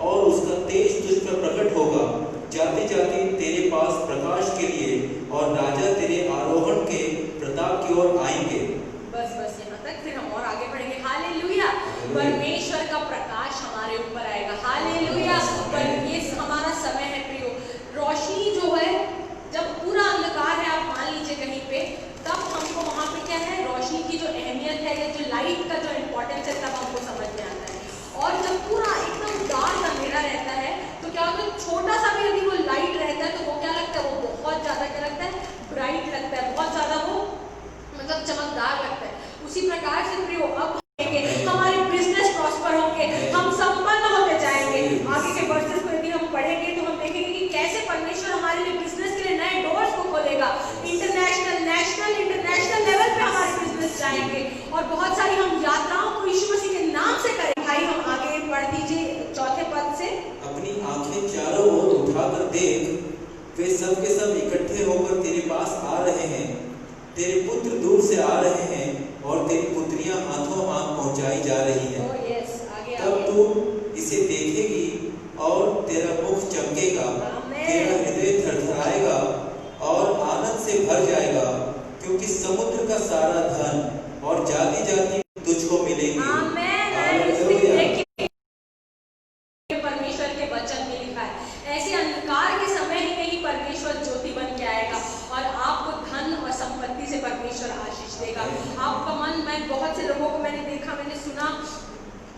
C: और उसका तेज तुझ पर प्रकट होगा। जाते जाते तेरे पास प्रकाश के लिए और राजा तेरे आरोहण के प्रताप की ओर आएंगे।
D: बस यहाँ तक, फिर हम और आगे बढ़ेंगे। हालेलुया। परमेश्वर का प्रकाश हमारे ऊपर आएगा। हालेलुया। पर ये हमारा समय है प्रियो। रोशनी जो है, जब पूरा अंधकार है, आप मान लीजिए कहीं पे, तब हमको वहाँ पे क्या है, रोशनी की जो अहमियत है या जो लाइट का जो इम्पोर्टेंस है, तब हमको समझ में आता है। और जब पूरा एकदम डार्क अंधेरा रहता है तो क्या होता है, छोटा सा भी यदि वो लाइट रहता है तो वो क्या लगता है, वो बहुत ज्यादा क्या लगता है, ब्राइट लगता है, बहुत ज्यादा वो मतलब चमकदार लगता है। उसी प्रकार से प्रियो, अब हमारे बिजनेस प्रॉस्पर होंगे, हम संपन्न होते जाएंगे। आगे के वर्सेस को यदि हम पढ़ेंगे तो हम देखेंगे कि कैसे परमेश्वर हमारे लिए बिजनेस के लिए नए डोर्स को खोलेगा। इंटरनेशनल, नेशनल, इंटरनेशनल लेवल पे हमारे बिजनेस जाएंगे और बहुत सारी हम यात्राओं को यीशु मसीह के नाम से करें। भाई, हम आगे पढ़ दीजिए चौथे पद से।
C: अपनी आंखें चारों ओर उठाकर देख, वे सब के सब इकट्ठे होकर तेरे पास आ रहे हैं। तेरे पुत्र दूर से आ रहे हैं और तेरी पुत्रियां हाथों हाथ पहुंचाई जा रही हैं। तब तू इसे देखेगी और तेरा मुख चमकेगा, तेरा हृदय थरथराएगा और आनंद से भर जाएगा, क्योंकि समुद्र का सारा धन और जाति जाति तुझको मिलेगी।
D: परमेश्वर के वचन में लिखा है, ऐसे अंधकार के समय ही नहीं परमेश्वर ज्योति बन के आएगा और आपको धन और संपत्ति से परमेश्वर आशीष देगा। आपका मन, मैं बहुत से लोगों को मैंने देखा, मैंने सुना,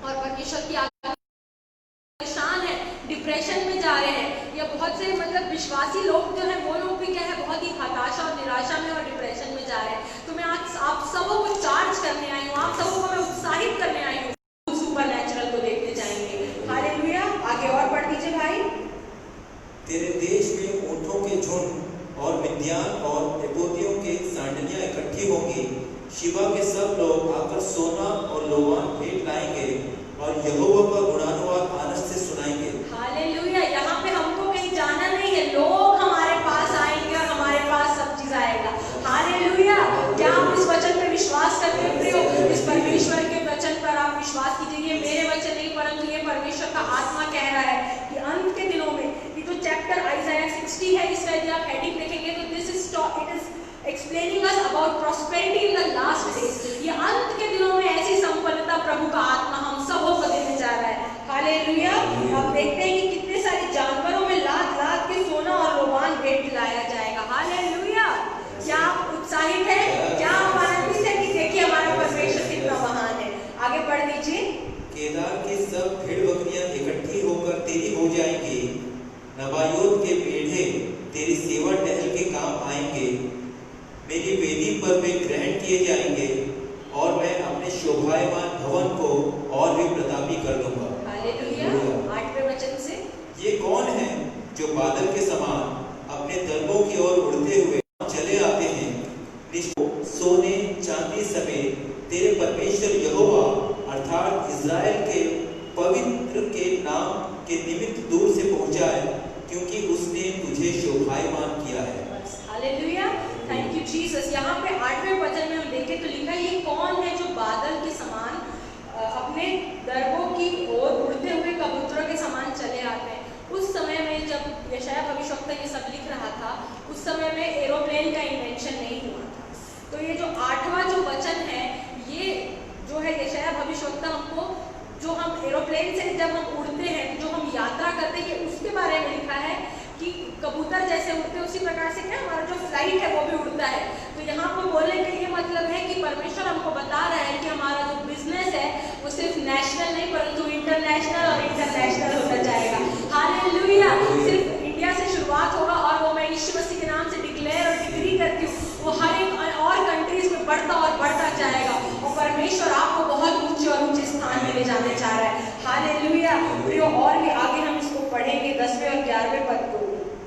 D: और परमेश्वर की परेशान है, डिप्रेशन में जा रहे हैं, या बहुत से मतलब विश्वासी लोग जो है वो लोग भी क्या है, बहुत ही हताशा और निराशा में और डिप्रेशन में जा रहे हैं। तो मैं आज आप सबों को चार्ज करने आई हूँ, आप सबों को मैं उत्साहित करने आई हूँ, सुपरनैचुरल को देखते जाएंगे। हालेलुया। आगे और पढ़ दीजिए भाई।
C: तेरे देश में ऊंटों के झुंड और मिद्यान और एपोदियों के सांडनियां इकट्ठी होंगी। शिवा के सब लोग आकर सोना और लोबान भेंट लाएंगे और यहोवा का गुणानुवाद आनंद से सुनाएंगे।
D: हालेलुया। यहाँ पे हमको कहीं जाना नहीं है, लोग हमारे पास आएंगे और हमारे पास सब चीज आएगा। हालेलुया। क्या आप इस वचन पे विश्वास करते हैं प्रियो? इस परमेश्वर के वचन पर आप विश्वास कीजिए। ये मेरे वचन नहीं, परंतु ये परमेश्वर का आत्मा कह रहा है कि अंत के दिनों में, ये जो चैप्टर आइज़ाया 60 है, इसका यदि आप हेडिंग देखेंगे तो this is it is explaining us about prosperity in the last days. ये अंत के दिनों में ऐसी संपन्नता प्रभु का आत्मा हम सबों को देने जा रहा है। हालेलुया। आप देखते हैं कि कितने सारे जानवरों में लाद लाद के सोना और लोबान भेंट लाया जाएगा। हालेलुया। क्या आप उत्साहित है? क्या आप आनंदित है कि देखिए हमारा परमेश्वर कितना महान है? आगे बढ़ दीजिए।
C: केदार की सब भेड़ बकरियां इकट्ठी होकर तेरी हो जाएंगी। नबायोत के मेढ़े तेरी सेवा टहल के काम आएंगे। मेरी वेदी पर वे ग्रहण किए जाएंगे और मैं अपने शोभायमान भवन को और भी प्रतापी कर दूंगा।
D: हालेलुया। 8वें वचन से,
C: ये कौन है जो बादल के समान अपने दर्बों की ओर उड़ते हुए चले आते हैं? सोने चांदी समेत तेरे परमेश्वर यहोवा अर्थात इज़राइल के पवित्र के नाम के निमित्त दूर से पहुंचाए, क्योंकि उसने तुझे शोभायमान किया है।
D: Hallelujah, thank you Jesus. यहाँ पे 8वें वचन में हम देखें तो लिखा है, ये कौन है जो बादल के समान अपने दरबों की ओर उड़ते हुए कबूतरों के समान चले आते हैं। उस समय में जब यशायाह भविष्यवक्ता ये सब लिख रहा था, उस समय में एरोप्लेन का इन्वेंशन नहीं हुआ था। तो ये जो 8वां जो वचन है, ये जो है यशायाह भविष्यवक्ता हमको, जो हम एरोप्लेन से जब हम उड़ते हैं, जो हम यात्रा करते हैं, उसके बारे में लिखा है कि कबूतर जैसे उड़ते, उसी प्रकार से क्या हमारा जो फ्लाइट है वो भी उड़ता है। तो यहाँ पर बोलने का ये मतलब है कि परमेश्वर हमको बता रहा है कि हमारा जो बिजनेस है वो सिर्फ नेशनल नहीं परंतु इंटरनेशनल और इंटरनेशनल होता जाएगा। हालेलुया, सिर्फ इंडिया से शुरुआत होगा और वो मैं यीशु मसीह के नाम से डिक्लेयर और डिक्री करती हूँ, वो हर एक और कंट्रीज में बढ़ता और बढ़ता जाएगा और परमेश्वर आपको बहुत ऊंचे और ऊंचे स्थान में ले जाने चाह रहा है। हालेलुया। और भी आगे हम इसको पढ़ेंगे 10वें और 11वें पद को।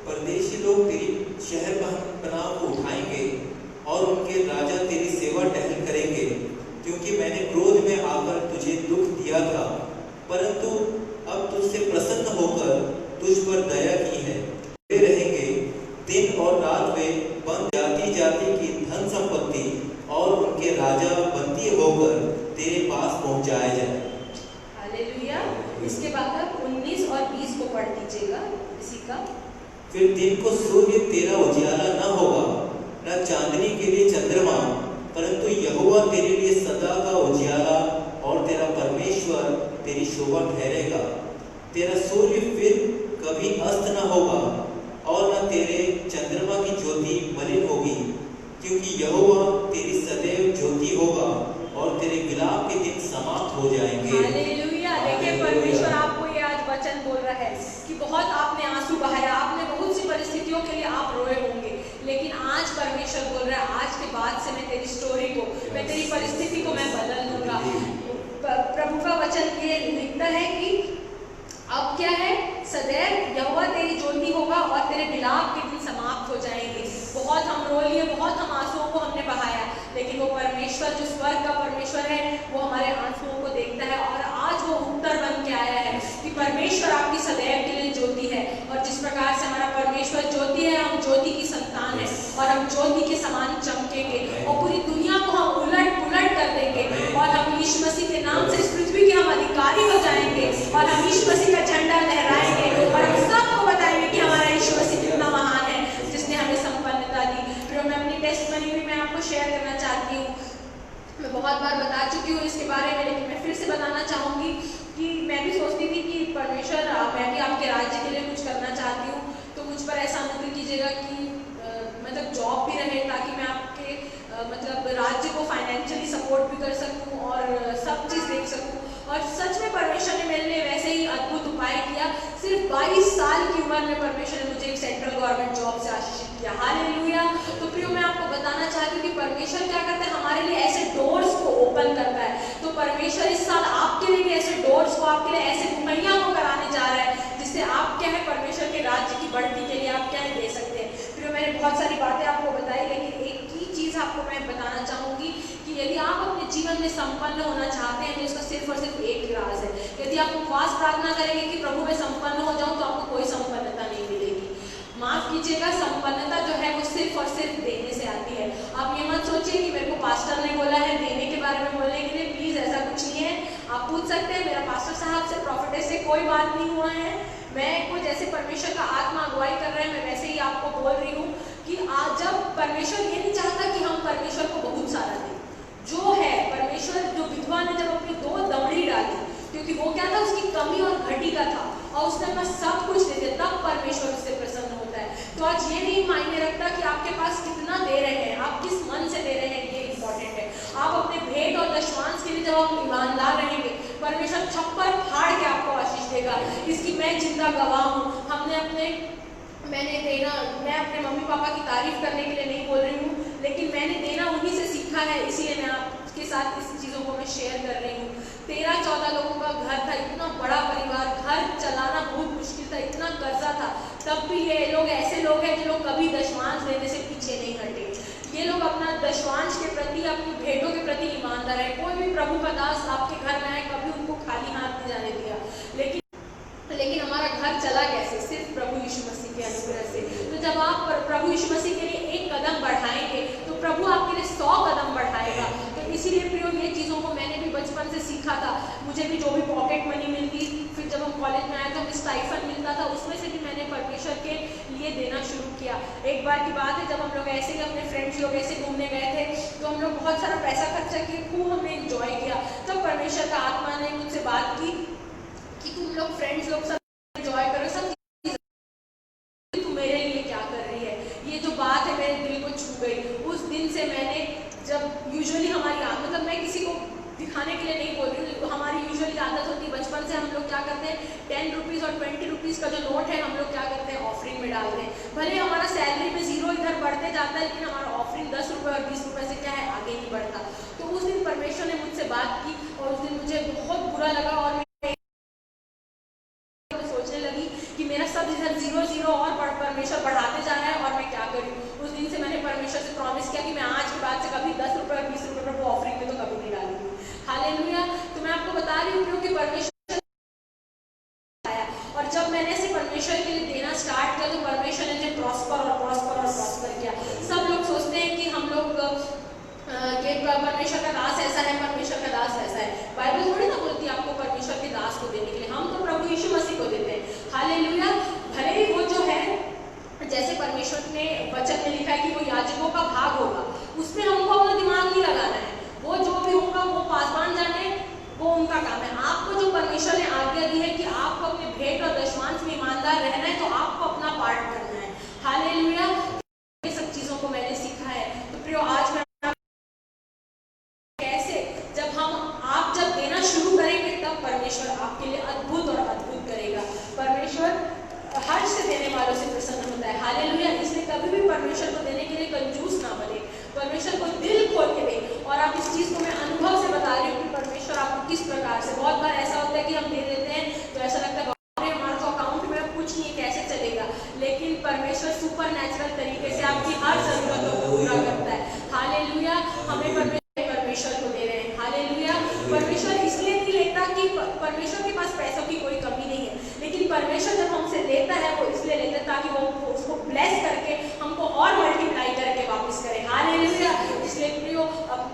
C: परदेशी लोग तेरी शहरपनाह को उठाएंगे और उनके राजा तेरी सेवा टहल करेंगे, क्योंकि मैंने क्रोध में आकर तुझे दुख दिया था, परंतु अब तुझसे प्रसन्न होकर तुझ पर दया की है। वे रहेंगे दिन और रात, वे बन जाति जाति की धन संपत्ति और उनके राजा बंदी होकर तेरे पास पहुंचाए जाए।
D: हालेलुया। इसके बाद आप 19 और 20 को पढ़ दीजिएगा इसी का।
C: फिर दिन को सूर्य तेरा उजियाला न होगा, न चांदनी के लिए चंद्रमा, परंतु यहोवा तेरे लिए सदा का उजियाला और तेरा परमेश्वर तेरी शोभा ठहरेगा। तेरा सूर्य फिर कभी अस्त न होगा और न तेरे चंद्रमा की ज्योति मलिन होगी, क्योंकि यहोवा तेरी सदैव ज्योति होगा और तेरे विलाप के दिन समाप्त हो जाएंगे।
D: हालेलुया। देखिए परमेश्वर आपको ये आज वचन बोल रहा है कि बहुत आपने आंसू बहाया, आपने बहुत सी परिस्थितियों के लिए आप रोए होंगे, लेकिन आज परमेश्वर बोल रहा है आज के बाद से मैं तेरी स्टोरी को, मैं तेरी परिस्थिति को मैं बदल दूंगा। प्रभु का वचन ये लिखता है कि अब क्या है, सदैव यहोवा तेरी ज्योति होगा और तेरे विलाप के दिन समाप्त हो जाएंगे। बहुत हम रो लिए, बहुत हम आंसुओं को हमने बहाया, लेकिन वो परमेश्वर जो स्वर्ग का परमेश्वर है वो हमारे आंसुओं को देखता है और आज वो उत्तर बन के आया है कि परमेश्वर आपकी सदैव के लिए ज्योति है। और जिस प्रकार से हमारा परमेश्वर ज्योति है, हम ज्योति की संतान है और हम ज्योति के समान चमकेंगे और पूरी दुनिया को हम उलट पुलट कर देंगे और हम यीशु मसीह के नाम से इस पृथ्वी के हम अधिकारी हो जाएंगे और हम यीशु मसीह का झंडा लहराएंगे और हम सबको बताएंगे कि हमारा यीशु मसीह कितना महान है जिसने हमें संपन्नता दी। फिर मैं अपनी टेस्टमनी भी मैं आपको शेयर करना चाहती हूँ। मैं बहुत बार बता चुकी हूँ इसके बारे में, लेकिन मैं फिर से बताना चाहूँगी कि मैं भी सोचती थी कि परमेश्वर मैं भी आपके राज्य के लिए कुछ करना चाहती हूँ, तो मुझ पर ऐसा अनुग्रह कीजिएगा कि मतलब जॉब भी रहे ताकि मैं आपके मतलब राज्य को फाइनेंशियली सपोर्ट भी कर सकूँ और सब चीज़ देख सकूँ। और सच में परमेश्वर ने मेरे लिए वैसे ही अद्भुत उपाय किया। सिर्फ 22 साल की उम्र में परमेश्वर ने मुझे एक सेंट्रल गवर्नमेंट जॉब से आशीषित किया। हालेलुया। तो प्रियो मैं आपको बताना चाहती हूँ कि परमेश्वर क्या करता है, हमारे लिए ऐसे डोर्स को ओपन करता है। तो परमेश्वर इस साल आपके लिए भी ऐसे डोर्स को, आपके लिए ऐसे मुहैया को कराने जा रहा है जिससे आप क्या है परमेश्वर के राज्य की बढ़ती के लिए आप क्या है दे सकते हैं। प्रियो मैंने बहुत सारी बातें आपको बताई, लेकिन एक ही चीज़ आपको मैं बताना चाहूँगी कि यदि आप अपने जीवन में संपन्न होना चाहते हैं तो इसका सिर्फ और सिर्फ एक राज है। यदि आप उपवास प्रार्थना करेंगे कि प्रभु मैं संपन्न हो जाऊं तो आपको कोई संपन्नता नहीं मिलेगी। माफ कीजिएगा, संपन्नता जो है वो सिर्फ और सिर्फ देने से आती है। आप ये मत सोचिए कि मेरे को पास्टर ने बोला है देने के बारे में बोलने के लिए, प्लीज ऐसा कुछ नहीं है। आप पूछ सकते हैं, मेरा पास्टर साहब से, प्रॉफिटेस से कोई बात नहीं हुआ है। मैं को जैसे परमेश्वर का आत्मा अगुवाई कर रहा है मैं वैसे ही आपको बोल रही हूँ कि आज जब परमेश्वर ये नहीं चाहता कि हम परमेश्वर को बहुत सारा दें, जो है परमेश्वर, जो विधवा ने जब अपनी 2 दमड़ी डाली क्योंकि वो क्या था, उसकी कमी और घटी का था और उसने अपना सब कुछ दे दिया, तब परमेश्वर उससे प्रसन्न होता है। तो आज ये नहीं मायने रखता कि आपके पास कितना दे रहे हैं, आप किस मन से दे रहे हैं, ये इंपॉर्टेंट है। आप अपने भेंट और दशमांश के लिए जब आप ईमानदार रहेंगे, परमेश्वर छप्पर फाड़ के आपको आशीष देगा। इसकी मैं जिंदा गवाह हूँ। मैं अपने मम्मी पापा की तारीफ करने के लिए नहीं बोल रही हूँ, लेकिन मैंने देना उन्हीं से सीखा है, इसीलिए मैं आपके साथ इस चीज़ों को मैं शेयर कर रही हूँ। 13-14 लोगों का घर था, इतना बड़ा परिवार, घर चलाना बहुत मुश्किल था, इतना कर्जा था, तब भी ये लोग ऐसे लोग हैं जो लोग कभी दशमांश देने से पीछे नहीं हटे। ये लोग अपना दशमांश के प्रति, अपनी भेंटों के प्रति ईमानदार है। कोई भी प्रभु का दास आपके घर में आए, कभी उनको खाली हाथ नहीं जाने दिया। लेकिन हमारा घर चला कैसे? सिर्फ प्रभु यीशु मसीह एक बार की बात है, जब हम लोग ऐसे ही अपने फ्रेंड्स लोग ऐसे घूमने गए थे, तो हम लोग बहुत सारा पैसा खर्चा किए, खूब हमने एंजॉय किया। तब परमेश्वर का आत्मा ने मुझसे बात की कि तुम लोग फ्रेंड्स लोग सब एंजॉय करो, सब तू मेरे लिए क्या कर रही है। ये जो बात है मेरे दिल को छू गई। उस दिन से मैंने, जब यूजुअली हमारी मतलब मैं किसी को दिखाने के लिए नहीं बोल रही हूँ, हमारी यूजुअली आदत होती है, बचपन से हम लोग क्या करते हैं, 10 रुपीज़ और 20 रुपीज़ का जो नोट है हम लोग क्या करते हैं, ऑफरिंग में डालते हैं। भले हमारा सैलरी में जीरो इधर बढ़ते जाता है, लेकिन हमारा ऑफरिंग 10 रुपये और 20 रुपये से क्या है, आगे नहीं बढ़ता। तो उस दिन परमेश्वर ने मुझसे बात की और उस दिन मुझे बहुत बुरा लगा और सोचने लगी कि मेरा सब इधर जीरो जीरो और परमेश्वर बढ़ाते जा रहा है और मैं क्या करूँ। उस दिन से मैंने परमेश्वर से प्रॉमिस किया कि मैं आज के बाद से कभी 10 रुपये और 20 रुपये पर ऑफरिंग में तो कभी नहीं डालूंगी। हालेलुया। तो मैं आपको बता रही हूँ कि परमेश्वर आया, और जब मैंने ऐसे परमेश्वर के लिए देना स्टार्ट किया तो परमेश्वर ने मुझे प्रॉस्पर और प्रॉस्पर और प्रॉस्पर किया। सब लोग सोचते हैं कि हम लोग ये परमेश्वर का दास ऐसा है, परमेश्वर का दास ऐसा है। बाइबल थोड़ी ना बोलती है आपको परमेश्वर के दास को देने के लिए, हम तो प्रभु यीशु मसीह को देते हैं। हालेलुया। भले ही वो जो है, जैसे परमेश्वर ने वचन में लिखा है कि वो याजकों का भाग होगा, उसमें हमको अपना दिमाग नहीं लगाना है। वो जो भी होगा वो पासवान जाने, वो उनका काम है। आपको जो परमेश्वर ने आज्ञा दी है कि आपको अपने भेंट और दशमांश में ईमानदार रहना है, तो आपको अपना पार्ट करना है। हालेलुया। ये सब चीजों को मैंने सीखा है। तो प्रियो, आज मैं कैसे आप जब देना शुरू करेंगे तब परमेश्वर आपके लिए अद्भुत और अद्भुत करेगा। परमेश्वर हर्ष से देने वालों से प्रसन्न होता है। हालेलुया। इसलिए कभी भी परमेश्वर को देने के लिए कंजूस ना बने, परमेश्वर को दिल खोल के दे। और आप इस चीज को मैं अनुभव से बता रही हूँ कि परमेश्वर आपको किस प्रकार से, बहुत बार ऐसा होता है कि हम दे देते हैं तो ऐसा लगता है हमारे तो अकाउंट में कुछ नहीं है, कैसे चलेगा। लेकिन परमेश्वर सुपर नेचुरल तरीके से आपकी हर जरूरतों को पूरा करता है। हालेलुया। हमें परमेश्वर को दे रहे हैं। हालेलुया। परमेश्वर इसलिए नहीं लेता कि परमेश्वर के पास पैसों की कोई कमी नहीं है, लेकिन परमेश्वर जब हमसे लेता है वो इसलिए लेता है ताकि वो उसको ब्लेस करके हमको और मल्टीप्लाई करके वापस करे। हालेलुया। इसलिए प्रियो,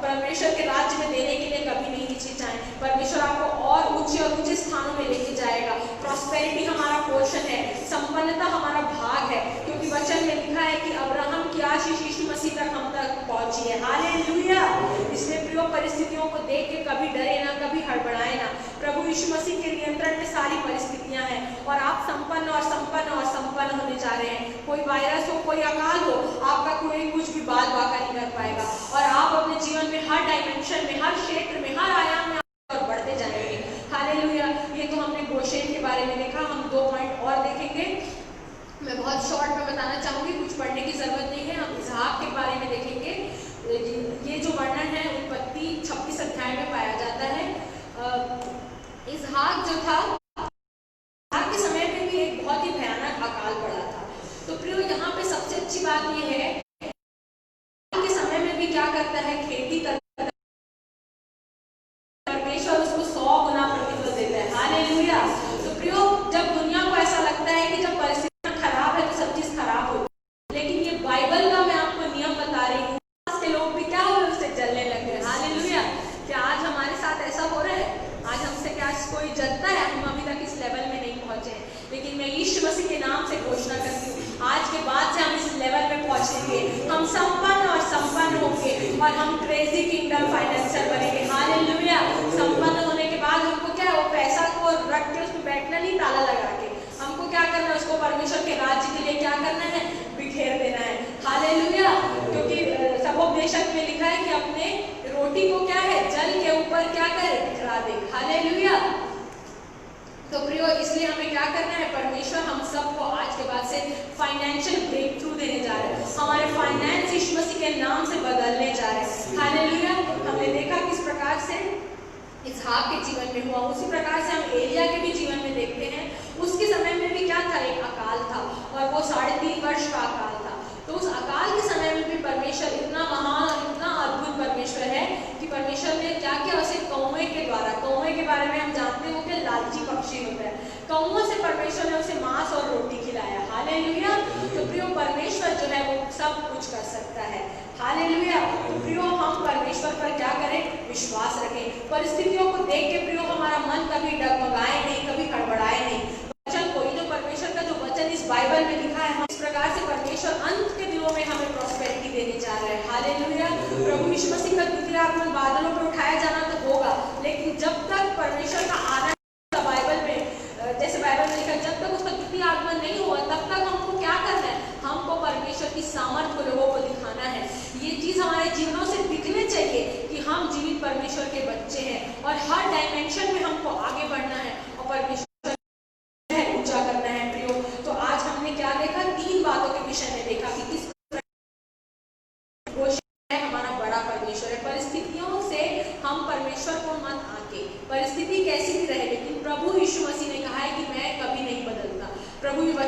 D: परमेश्वर के राज्य में देने के लिए कभी नहीं हिचकिचाएं। परमेश्वर आपको और ऊंचे स्थानों में लेके जाएगा। प्रॉस्पेरिटी हमारा पोर्शन है, संपन्नता हमारा भाग है, क्योंकि वचन में लिखा है कि अब्राहम की आशीष यीशु मसीह तक हम तक पहुंची है। हालेलुया। इसलिए प्रियो, परिस्थितियों को देख के कभी डरे ना, कभी हड़बड़ाए ना। प्रभु यीशु मसीह के नियंत्रण में सारी परिस्थितियां हैं और आप संपन्न और संपन्न और संपन्न होने जा रहे हैं। कोई वायरस हो, कोई अकाल हो, आपका कोई कुछ भी बात बाका नहीं कर पाएगा और आप अपने जीवन में हर डायमेंशन में, हर क्षेत्र में, हर आयाम में और बढ़ते जाएंगे। हालेलुया। ये तो हमने गोशेन के बारे में देखा। हम 2 पॉइंट और देखेंगे। मैं बहुत शॉर्ट में बताना चाहूंगी, कुछ पढ़ने की जरूरत नहीं है। हम इसहाक के बारे में देखेंगे। ये जो वर्णन है उत्पत्ति 26 अध्याय में पाया जाता है। इसहाक जो था, इसहाक के समय में भी एक बहुत ही भयानक अकाल पड़ा था। तो प्रियो, यहाँ पे सबसे अच्छी बात ये है के समय में भी क्या करता है, खेती करता है, परमेश्वर उसको 100 गुना प्रतिफल देता है। हालेलुया। तो प्रियो, जब दुनिया को ऐसा लगता है कि जब परिस्थितियां खराब है तो सब चीज खराब होती है, लेकिन ये बाइबल का मैं आपको नियम बता रही हूँ, आज के लोग भी क्या हो रहे, उससे जलने लग गए। हालेलुया। क्या आज हमारे साथ ऐसा हो रहा है? आज हमसे क्या कोई जलता है? हम अभी तक इस लेवल में नहीं पहुंचे हैं, लेकिन मैं यीशु मसीह के नाम से घोषणा करती हूँ, आज के बाद से हम इस लेवल पे पहुंचेंगे। हम संपन्न और संपन्न होंगे और हम क्रेजी किंगडम फाइनेंशियल बनेंगे। हालेलुया। संपन्न होने के बाद हमको क्या है, वो पैसा को रख के उसमें बैठना नहीं, ताला लगा के। हमको क्या करना है, उसको परमेश्वर के राज्य के लिए क्या करना है, बिखेर देना है। हालेलुया। क्योंकि सबोपदेशक में लिखा है कि अपने रोटी को क्या है, जल के ऊपर क्या करे, बिखरा दे। हालेलुया। तो प्रियो, इसलिए हमें क्या करना है, परमेश्वर हम सबको आज के बाद से फाइनेंशियल ब्रेक थ्रू देने जा रहे हैं। हमारे फाइनेंस यीशु मसीह के नाम से बदलने जा रहे हैं। हालेलुया। हमने देखा किस प्रकार से इसहाक के जीवन में हुआ, उसी प्रकार से हम एलिया के भी जीवन में देखते हैं। उसके समय में भी क्या था, एक अकाल था और वो 3.5 वर्ष का अकाल था। तो उस अकाल के समय में भी परमेश्वर इतना महान और इतना अद्भुत परमेश्वर है कि परमेश्वर ने क्या किया, उसे कौवे के द्वारा, कौवे के बारे में हम जानते हो कि लालची पक्षी होता है, कौवों से परमेश्वर ने उसे मांस और रोटी खिलाया। हालेलुया। तो प्रियो, परमेश्वर जो है वो सब कुछ कर सकता है। हालेलुया। तो प्रियो, हम परमेश्वर पर क्या करें, विश्वास रखें। परिस्थितियों को देख के प्रियो हमारा मन कभी डगमगाए नहीं, कभी हड़बड़ाए नहीं। वचन कोई जो परमेश्वर का जो वचन इस बाइबल में लिखा है, हम इस प्रकार से परमेश्वर अंत के दिनों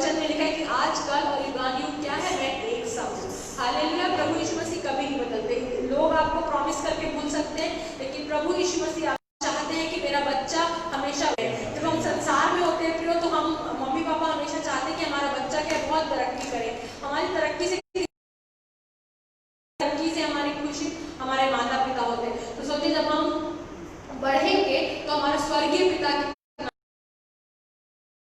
D: वचन में लिखा है कि आज, कल और युगानुयुग क्या है, मैं एक सा हूँ। हालेलुया। प्रभु यीशु मसीह कभी नहीं बदलते। लोग आपको प्रॉमिस करके भूल सकते हैं, लेकिन प्रभु यीशु मसीह आप चाहते हैं कि मेरा बच्चा हमेशा रहे। जब हम संसार में होते हैं प्रियो, तो हम मम्मी पापा हमेशा चाहते हैं कि हमारा बच्चा क्या बहुत तरक्की करे। हमारी तरक्की से हमारी खुशी हमारे माता पिता होते हैं। तो सोचिए जब हम बढ़ेंगे तो हमारा स्वर्गीय पिता,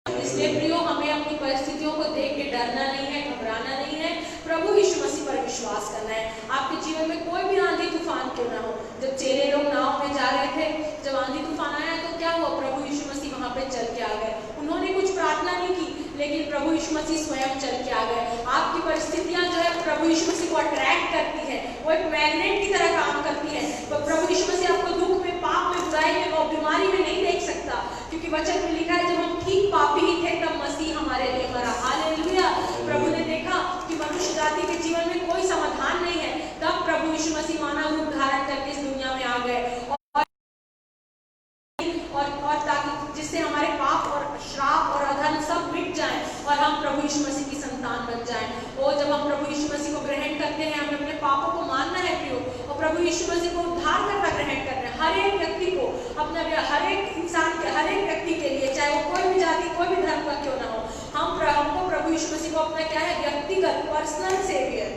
D: इसलिए प्रियो हमें अपनी परिस्थितियों को देख के डरना नहीं है, घबराना नहीं है, प्रभु यीशु मसीह पर विश्वास करना है। आपके जीवन में कोई भी आंधी तूफान क्यों ना हो। जब चेले लोग नाव में जा रहे थे, जब आंधी तूफान आया तो क्या हुआ, प्रभु यीशु मसीह वहां पे चल के आ गए। उन्होंने कुछ प्रार्थना नहीं की, लेकिन प्रभु यीशु मसीह स्वयं चल के आ गए। आपकी परिस्थितियां जो है प्रभु यीशु मसीह को अट्रैक्ट करती है, वो एक मैग्नेट की तरह काम करती है। तो प्रभु यीशु मसीह आपको दुख में, पाप में, बुराई में और बीमारी में नहीं देख सकता, क्योंकि वचन में लिखा है जब हम ठीक पापी ही थे तब मसीह हमारे लिए मरा। हालेलुया। प्रभु ने देखा कि मनुष्य जाति के जीवन में कोई समाधान नहीं है, तब प्रभु यीशु मसीह मानव रूप धारण करके इस दुनिया में आ गए, और ताकि जिससे हमारे पाप और श्राप और अधर्म सब मिट जाएं और हम प्रभु यीशु मसीह की संतान बन जाएं। और जब हम प्रभु यीशु मसीह को ग्रहण करते हैं, हमें अपने पापों को मानना है प्रियो, और प्रभु यीशु मसीह को उद्धार करना ग्रहण करना है। हर एक व्यक्ति को अपना, हर एक इंसान के, हर एक व्यक्ति के लिए, चाहे वो कोई भी जाति, कोई भी धर्म का क्यों ना हो, हमको प्रभु यीशु मसीह को अपना क्या है, व्यक्तिगत पर्सनल सेवियर,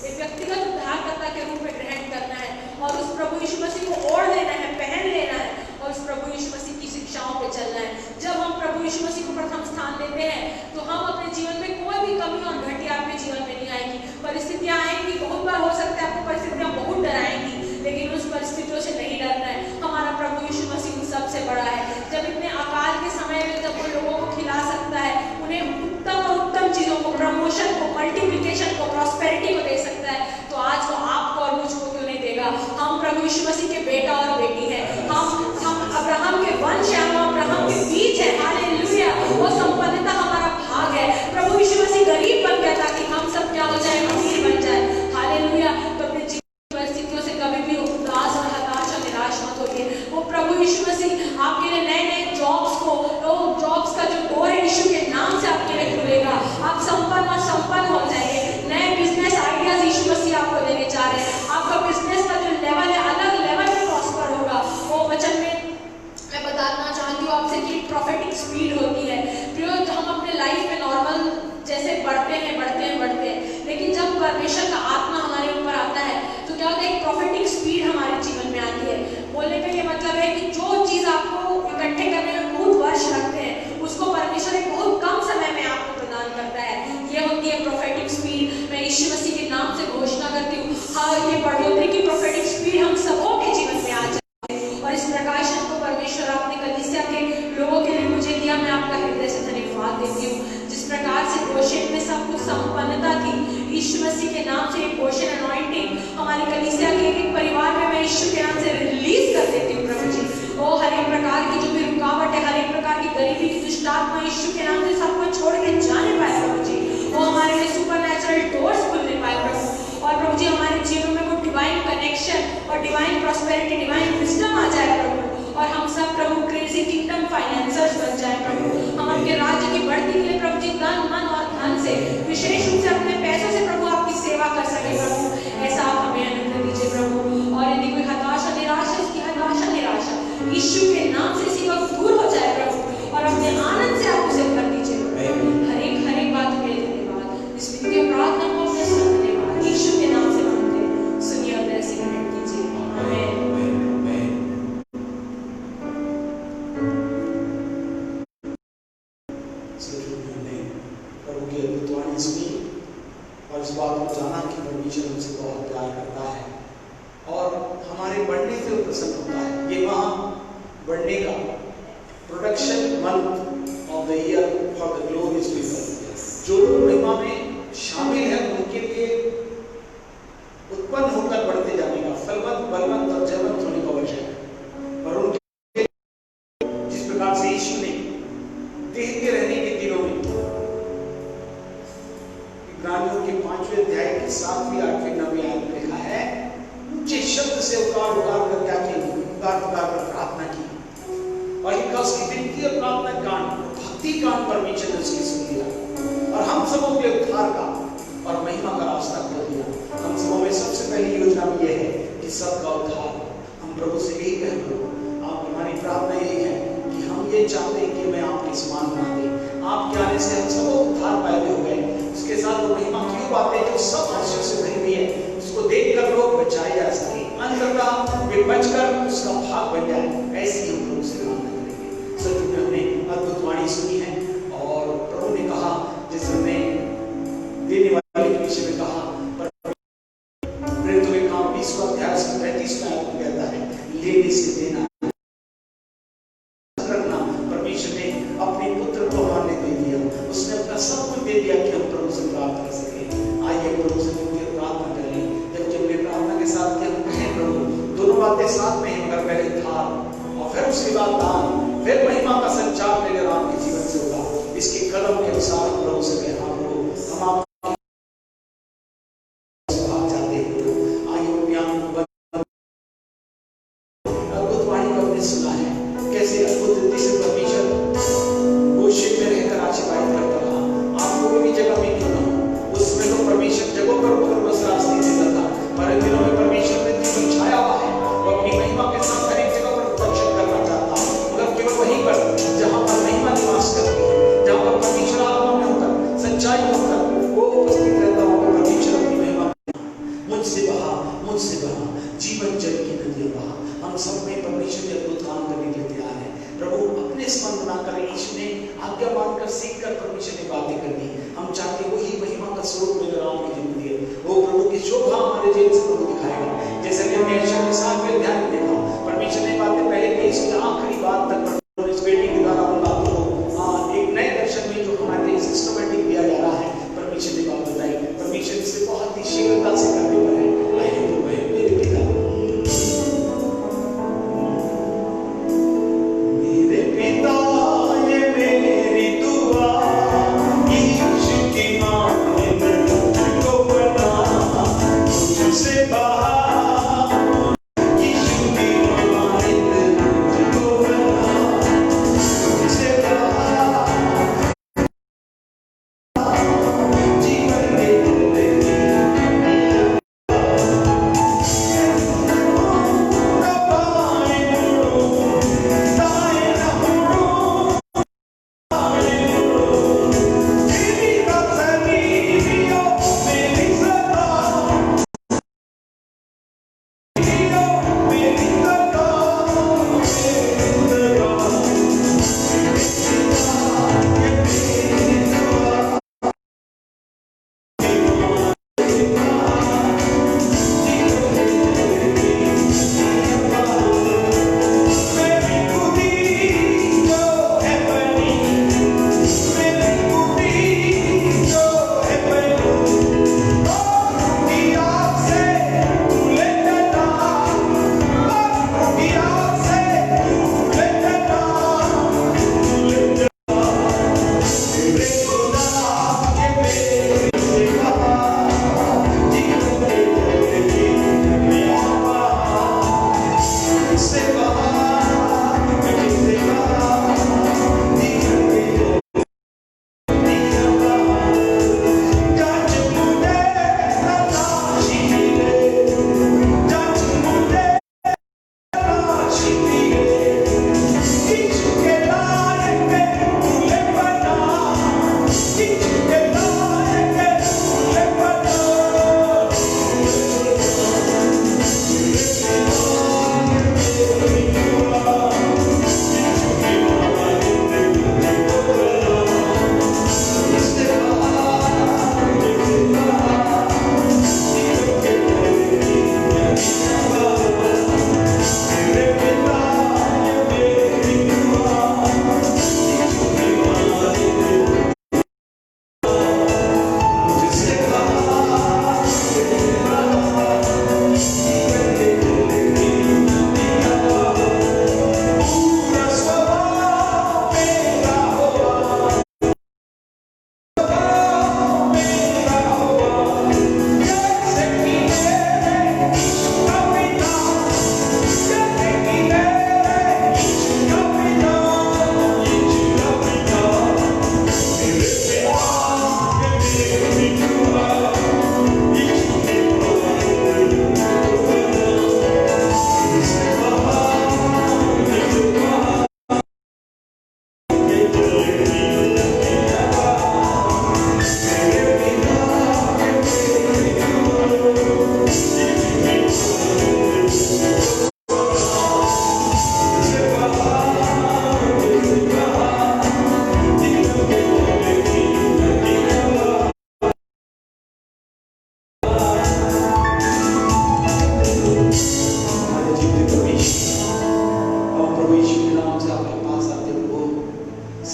D: एक व्यक्तिगत उद्धारकर्ता के रूप में ग्रहण करना है और उस प्रभु यीशु मसीह को ओढ़ लेना है, पहन लेना है और उस प्रभु यीशु मसीह की शिक्षाओं पे चलना है। जब हम प्रभु यीशु मसीह को प्रथम स्थान देते हैं तो हम अपने जीवन में कोई भी कमी और घटिया आपके जीवन में नहीं आएगी। परिस्थितियां आएंगी, बहुत बार हो सकता है आपको परिस्थितियां बहुत डराएंगी, लेकिन उस परिस्थितियों से नहीं डरना है। हमारा प्रभु यीशु मसीह उन सबसे बड़ा है। जब इतने अकाल के समय में जब वो लोगों को खिला सकता है, उन्हें उत्तम और उत्तम चीजों को, प्रमोशन को, मल्टीप्लिकेशन को, प्रॉस्पेरिटी को दे सकता है, तो आज वो आपको और मुझको क्यों नहीं देगा। हम प्रभु यीशु मसीह के बेटा और बेटी है, हम अब्राहम के वंश है, हम अब्राहम के बीच है। हालेलुया। वो संपन्नता हमारा भाग है। प्रभु यीशु मसीह गरीब बन गया ताकि हम सब क्या हो जाए, अमीर बन जाए। हालेलुया। तो अपने जीवन परिस्थितियों से कभी भी उदास और हताश और निराश मत होइए। वो प्रभु यीशु मसीह आपके लिए नए नए जॉब्स का जो डोर है यीशु के नाम से आपके लिए खुलेगा। आप संपन्न और संपन्न हो जाएंगे। नए बिजनेस आइडियाज यीशु मसीह आपको देने जा रहे हैं। आपका बिजनेस का जो लेवल है, अलग लेवल में प्रॉस्पर होगा। वो वचन में मैं बताना चाहती हूँ आपसे कि प्रोफेटिक स्पीड होती है। प्रियो, हम अपने लाइफ में नॉर्मल जैसे बढ़ते हैं, लेकिन जब परमेश्वर का आत्मा हमारे ऊपर आता है तो क्या होता है, एक प्रोफेटिक स्पीड हमारे जीवन में आती है। बोलने का ये मतलब है कि जो चीज आपको इकट्ठे करने में बहुत वर्ष लगते हैं, उसको परमेश्वर एक बहुत कम समय में आपको प्रदान करता है। ये होती है प्रोफेटिक स्पीड। मैं यीशु मसीह के नाम से घोषणा करती हूँ, हाँ, ये बढ़ोतरी की प्रोफेटिक स्पीड हम सबों के जीवन में आ जाए। और इस प्रकाशन को परमेश्वर आपने कलीसिया के लोगों के लिए मुझे दिया, मैं आपका हृदय से धन्यवाद देती हूँ। जिस प्रकार से गोशेन में सब कुछ संपन्नता थी, यीशु मसीह के नाम से एक गोशेन अनॉइंटिंग हमारी कलीसिया के एक परिवार में मैं यीशु के नाम से रिलीज कर देती हूँ प्रभु जी। वो हर एक प्रकार की जो भी रुकावट है, हर एक प्रकार की गरीबी की दुष्टात्मा यीशु के नाम से सबको छोड़ के जाने पाए प्रभु जी। वो हमारे लिए सुपरनैचुरल डोर्स खुलने पाए प्रभु। और प्रभु जी हमारे जीवन में वो डिवाइन कनेक्शन और डिवाइन प्रॉस्पेरिटी, डिवाइन विजडम आ जाए प्रभु। और हम सब प्रभु क्रेजी किंगडम फाइनेंसर्स बन जाए प्रभु। हम आपके राज्य की बढ़ती के लिए प्रभु जी तन, मन और धन से, विशेष रूप से अपने पैसों से प्रभु आपकी सेवा कर सके प्रभु। ऐसा आप हमें अनुग्रह दीजिए प्रभु। और यदि कोई हताशा निराशा, इसकी हताशा निराशा यीशु के नाम से इसी वक्त दूर हो जाए प्रभु, और अपने आनंद से आप उसे भर दीजिए प्रभु। हर एक बात के लिए धन्यवाद। इस विनती और प्रार्थना को अपने से धन्यवाद यीशु के नाम से मांगते हैं, सुनिए और ऐसे ग्रहण कीजिए। आमीन।
A: प्रभु की अद्भुतवाणी सुनी और इस बात को जाना कि परमेश्वर हमसे बहुत प्यार करता है और हमारे बढ़ने से प्रसन्न होता है। ये वहाँ बढ़ने का production month of the year for the glorious people, जो लोग महिमा में शामिल हैं उनके लिए उत्पन्न होकर बढ़ते जाने का, फलवंत, बलवंत और जयवंत होने का वर्ष है। और उनके जिस प्रकार से यीशु ने देह के रहने के दिनों में इब्रानियों के 5वें अध्याय की 7वीं 8वीं 9वीं आयत में लिखा है, ऊंचे शब्द से उतार कर क्या किया, उतार कर प्रार्थना की। और उसकी विनती और प्रार्थना कान, भक्ति कान परमेश्वर ने उसकी सुन लिया। और हम सबों के उद्धार का और महिमा का रास्ता खोल दिया। हम सबों में सबसे पहली योजना में यह है कि सबका उद्धार। हम प्रभु से यही कहें, प्रभु आप हमारी प्रार्थना यही है कि हम ये चाहते हैं कि मैं आपके समान बना दे। आपके आने से हम सब उद्धार पाए हो गए, उसके साथ वो महिमा क्यों बातें जो सब आशीष से भरी हुई है, उसको देखकर लोग बचाए जा सके, अंततः वे बचकर उसका भाग बन जाए। ऐसी हम प्रभु से प्रार्थना करेंगे। सच में हमने अद्भुत वाणी सुनी है और प्रभु ने कहा, जिस हमने देने वाले के विषय में कहा, प्रेरितों के काम 20वां अध्याय 35वां आयत में कहता है, लेने से देना रखना। परमेश्वर ने अपने पुत्र को हमारे दे दिया, उसने अपना सब कुछ दे दिया कि हम प्रभु से प्राप्त कर सके। आइए प्रभु से मिलकर प्रार्थना करें। जब वे प्रार्थना के साथ कि हम कहें प्रभु दोनों बातें साथ में हैं, मगर पहले उद्धार और फिर उसके बाद दान, फिर महिमा का संचार मेरे राम के जीवन से होगा। इसके कलम के अनुसार प्रभु से कहें, हाँ प्रभु हम आप सुना है कैसे अद्भुत रीति से परमेश्वर गोशेन में रहकर आशीर्वाद करता रहा। आप कोई भी जगह में क्यों ना हो, उसमें तो परमेश्वर जगहों पर बस रास्ते देता था, पर इन दिनों में परमेश्वर ने जीवन छाया हुआ है। वो अपनी महिमा के साथ हर एक जगह पर दर्शन करना चाहता है, मगर केवल वहीं पर जहां पर महिमा निवास करती है, जहां पर परमेश्वर आत्मा में होकर सच्चाई में होकर वो उपस्थित रहता है, परमेश्वर अपनी महिमा मुझसे बहा जीवन जल की नदियां बहा। हम सब में परमेश्वर ने अद्भुत काम करने के लिए तैयार है। प्रभु अपने स्मरण बनाकर यीशु ने आज्ञा मानकर सीखकर परमेश्वर ने बातें कर दी। हम चाहते वही महिमा का स्वरूप मेरे राम की जिंदगी है, वो प्रभु की शोभा हमारे जीवन से प्रभु दिखाएगा। जैसे कि हमने यशायाह के 7वें अध्याय में देखा, परमेश्वर ने बातें पहले की, इसकी आखिरी बात तक इस बेटी के द्वारा उन बातों को एक नए दर्शन में जो हमारे लिए सिस्टमैटिक दिया जा रहा है, परमेश्वर ने बात बताई। परमेश्वर इसे बहुत ही शीघ्रता से करने पर है। आइए तो मेरे पिता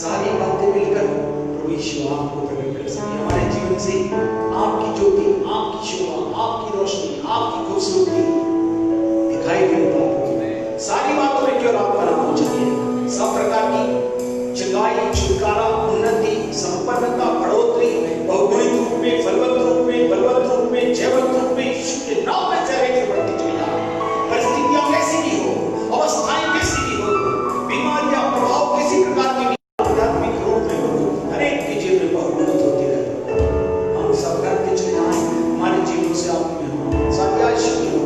A: सारी बातें मिलकर प्रभु यीशु आपको प्रकट कर सके। हमारे जीवन से आपकी ज्योति, आपकी शोभा, आपकी रोशनी, आपकी खूबसूरती दिखाई देने पाए। सारी बातों में केवल आपका नाम हो चाहिए। सब प्रकार की चंगाई, छुटकारा, उन्नति, संपन्नता, बढ़ोतरी, बहुगुणित रूप में, फलवंत रूप में, बलवंत रूप में, जयवंत रूप में यीशु के नाम में चेहरे की बढ़ती चली जाए। परिस्थितियां कैसी भी हो, अवस्थाएं कैसी भी हो, बीमारियां, प्रभाव किसी प्रकार की आध्यात्मिक रूप में हो, हर एक के जीवन में बहुगुणित होती रहे। हम सब करते चले जाएं, हमारे जीवन से आप में साथ आशीष हो,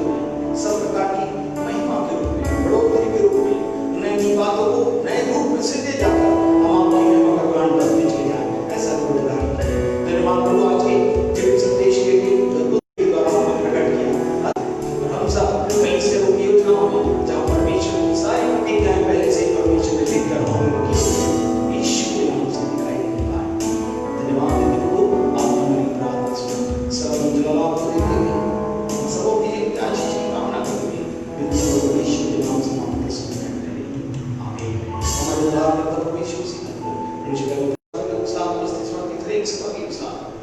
A: सब प्रकार की महिमा के रूप में, बढ़ोतरी के रूप में, नई बातों को नए रूप में से दे जाकर हम आपकी महिमा का गान करते चले जाएं। ऐसा गुणगान धन्यवाद प्रभु आज के जीवन संदेश के लिए जो के द्वारा आपने प्रकट किया। हम सब कई से रोग योजनाओं में जहाँ परमेश्वर की सारी प्रतिज्ञाएं पहले से परमेश्वर ने लिख कर हमें की यीशु के नाम से दिखाई दे पाए। धन्यवाद देते हो आप हमारी प्रार्थना सुनो। सब जवाब आपको देते हुए सबों की आशीष की कामना करते हुए सब यीशु के नाम से मांगते सुनते हैं। आमीन। हमारे उद्धारकर्ता प्रभु यीशु मसीह का साथ मस्ती स्वागत एक सभा के साथ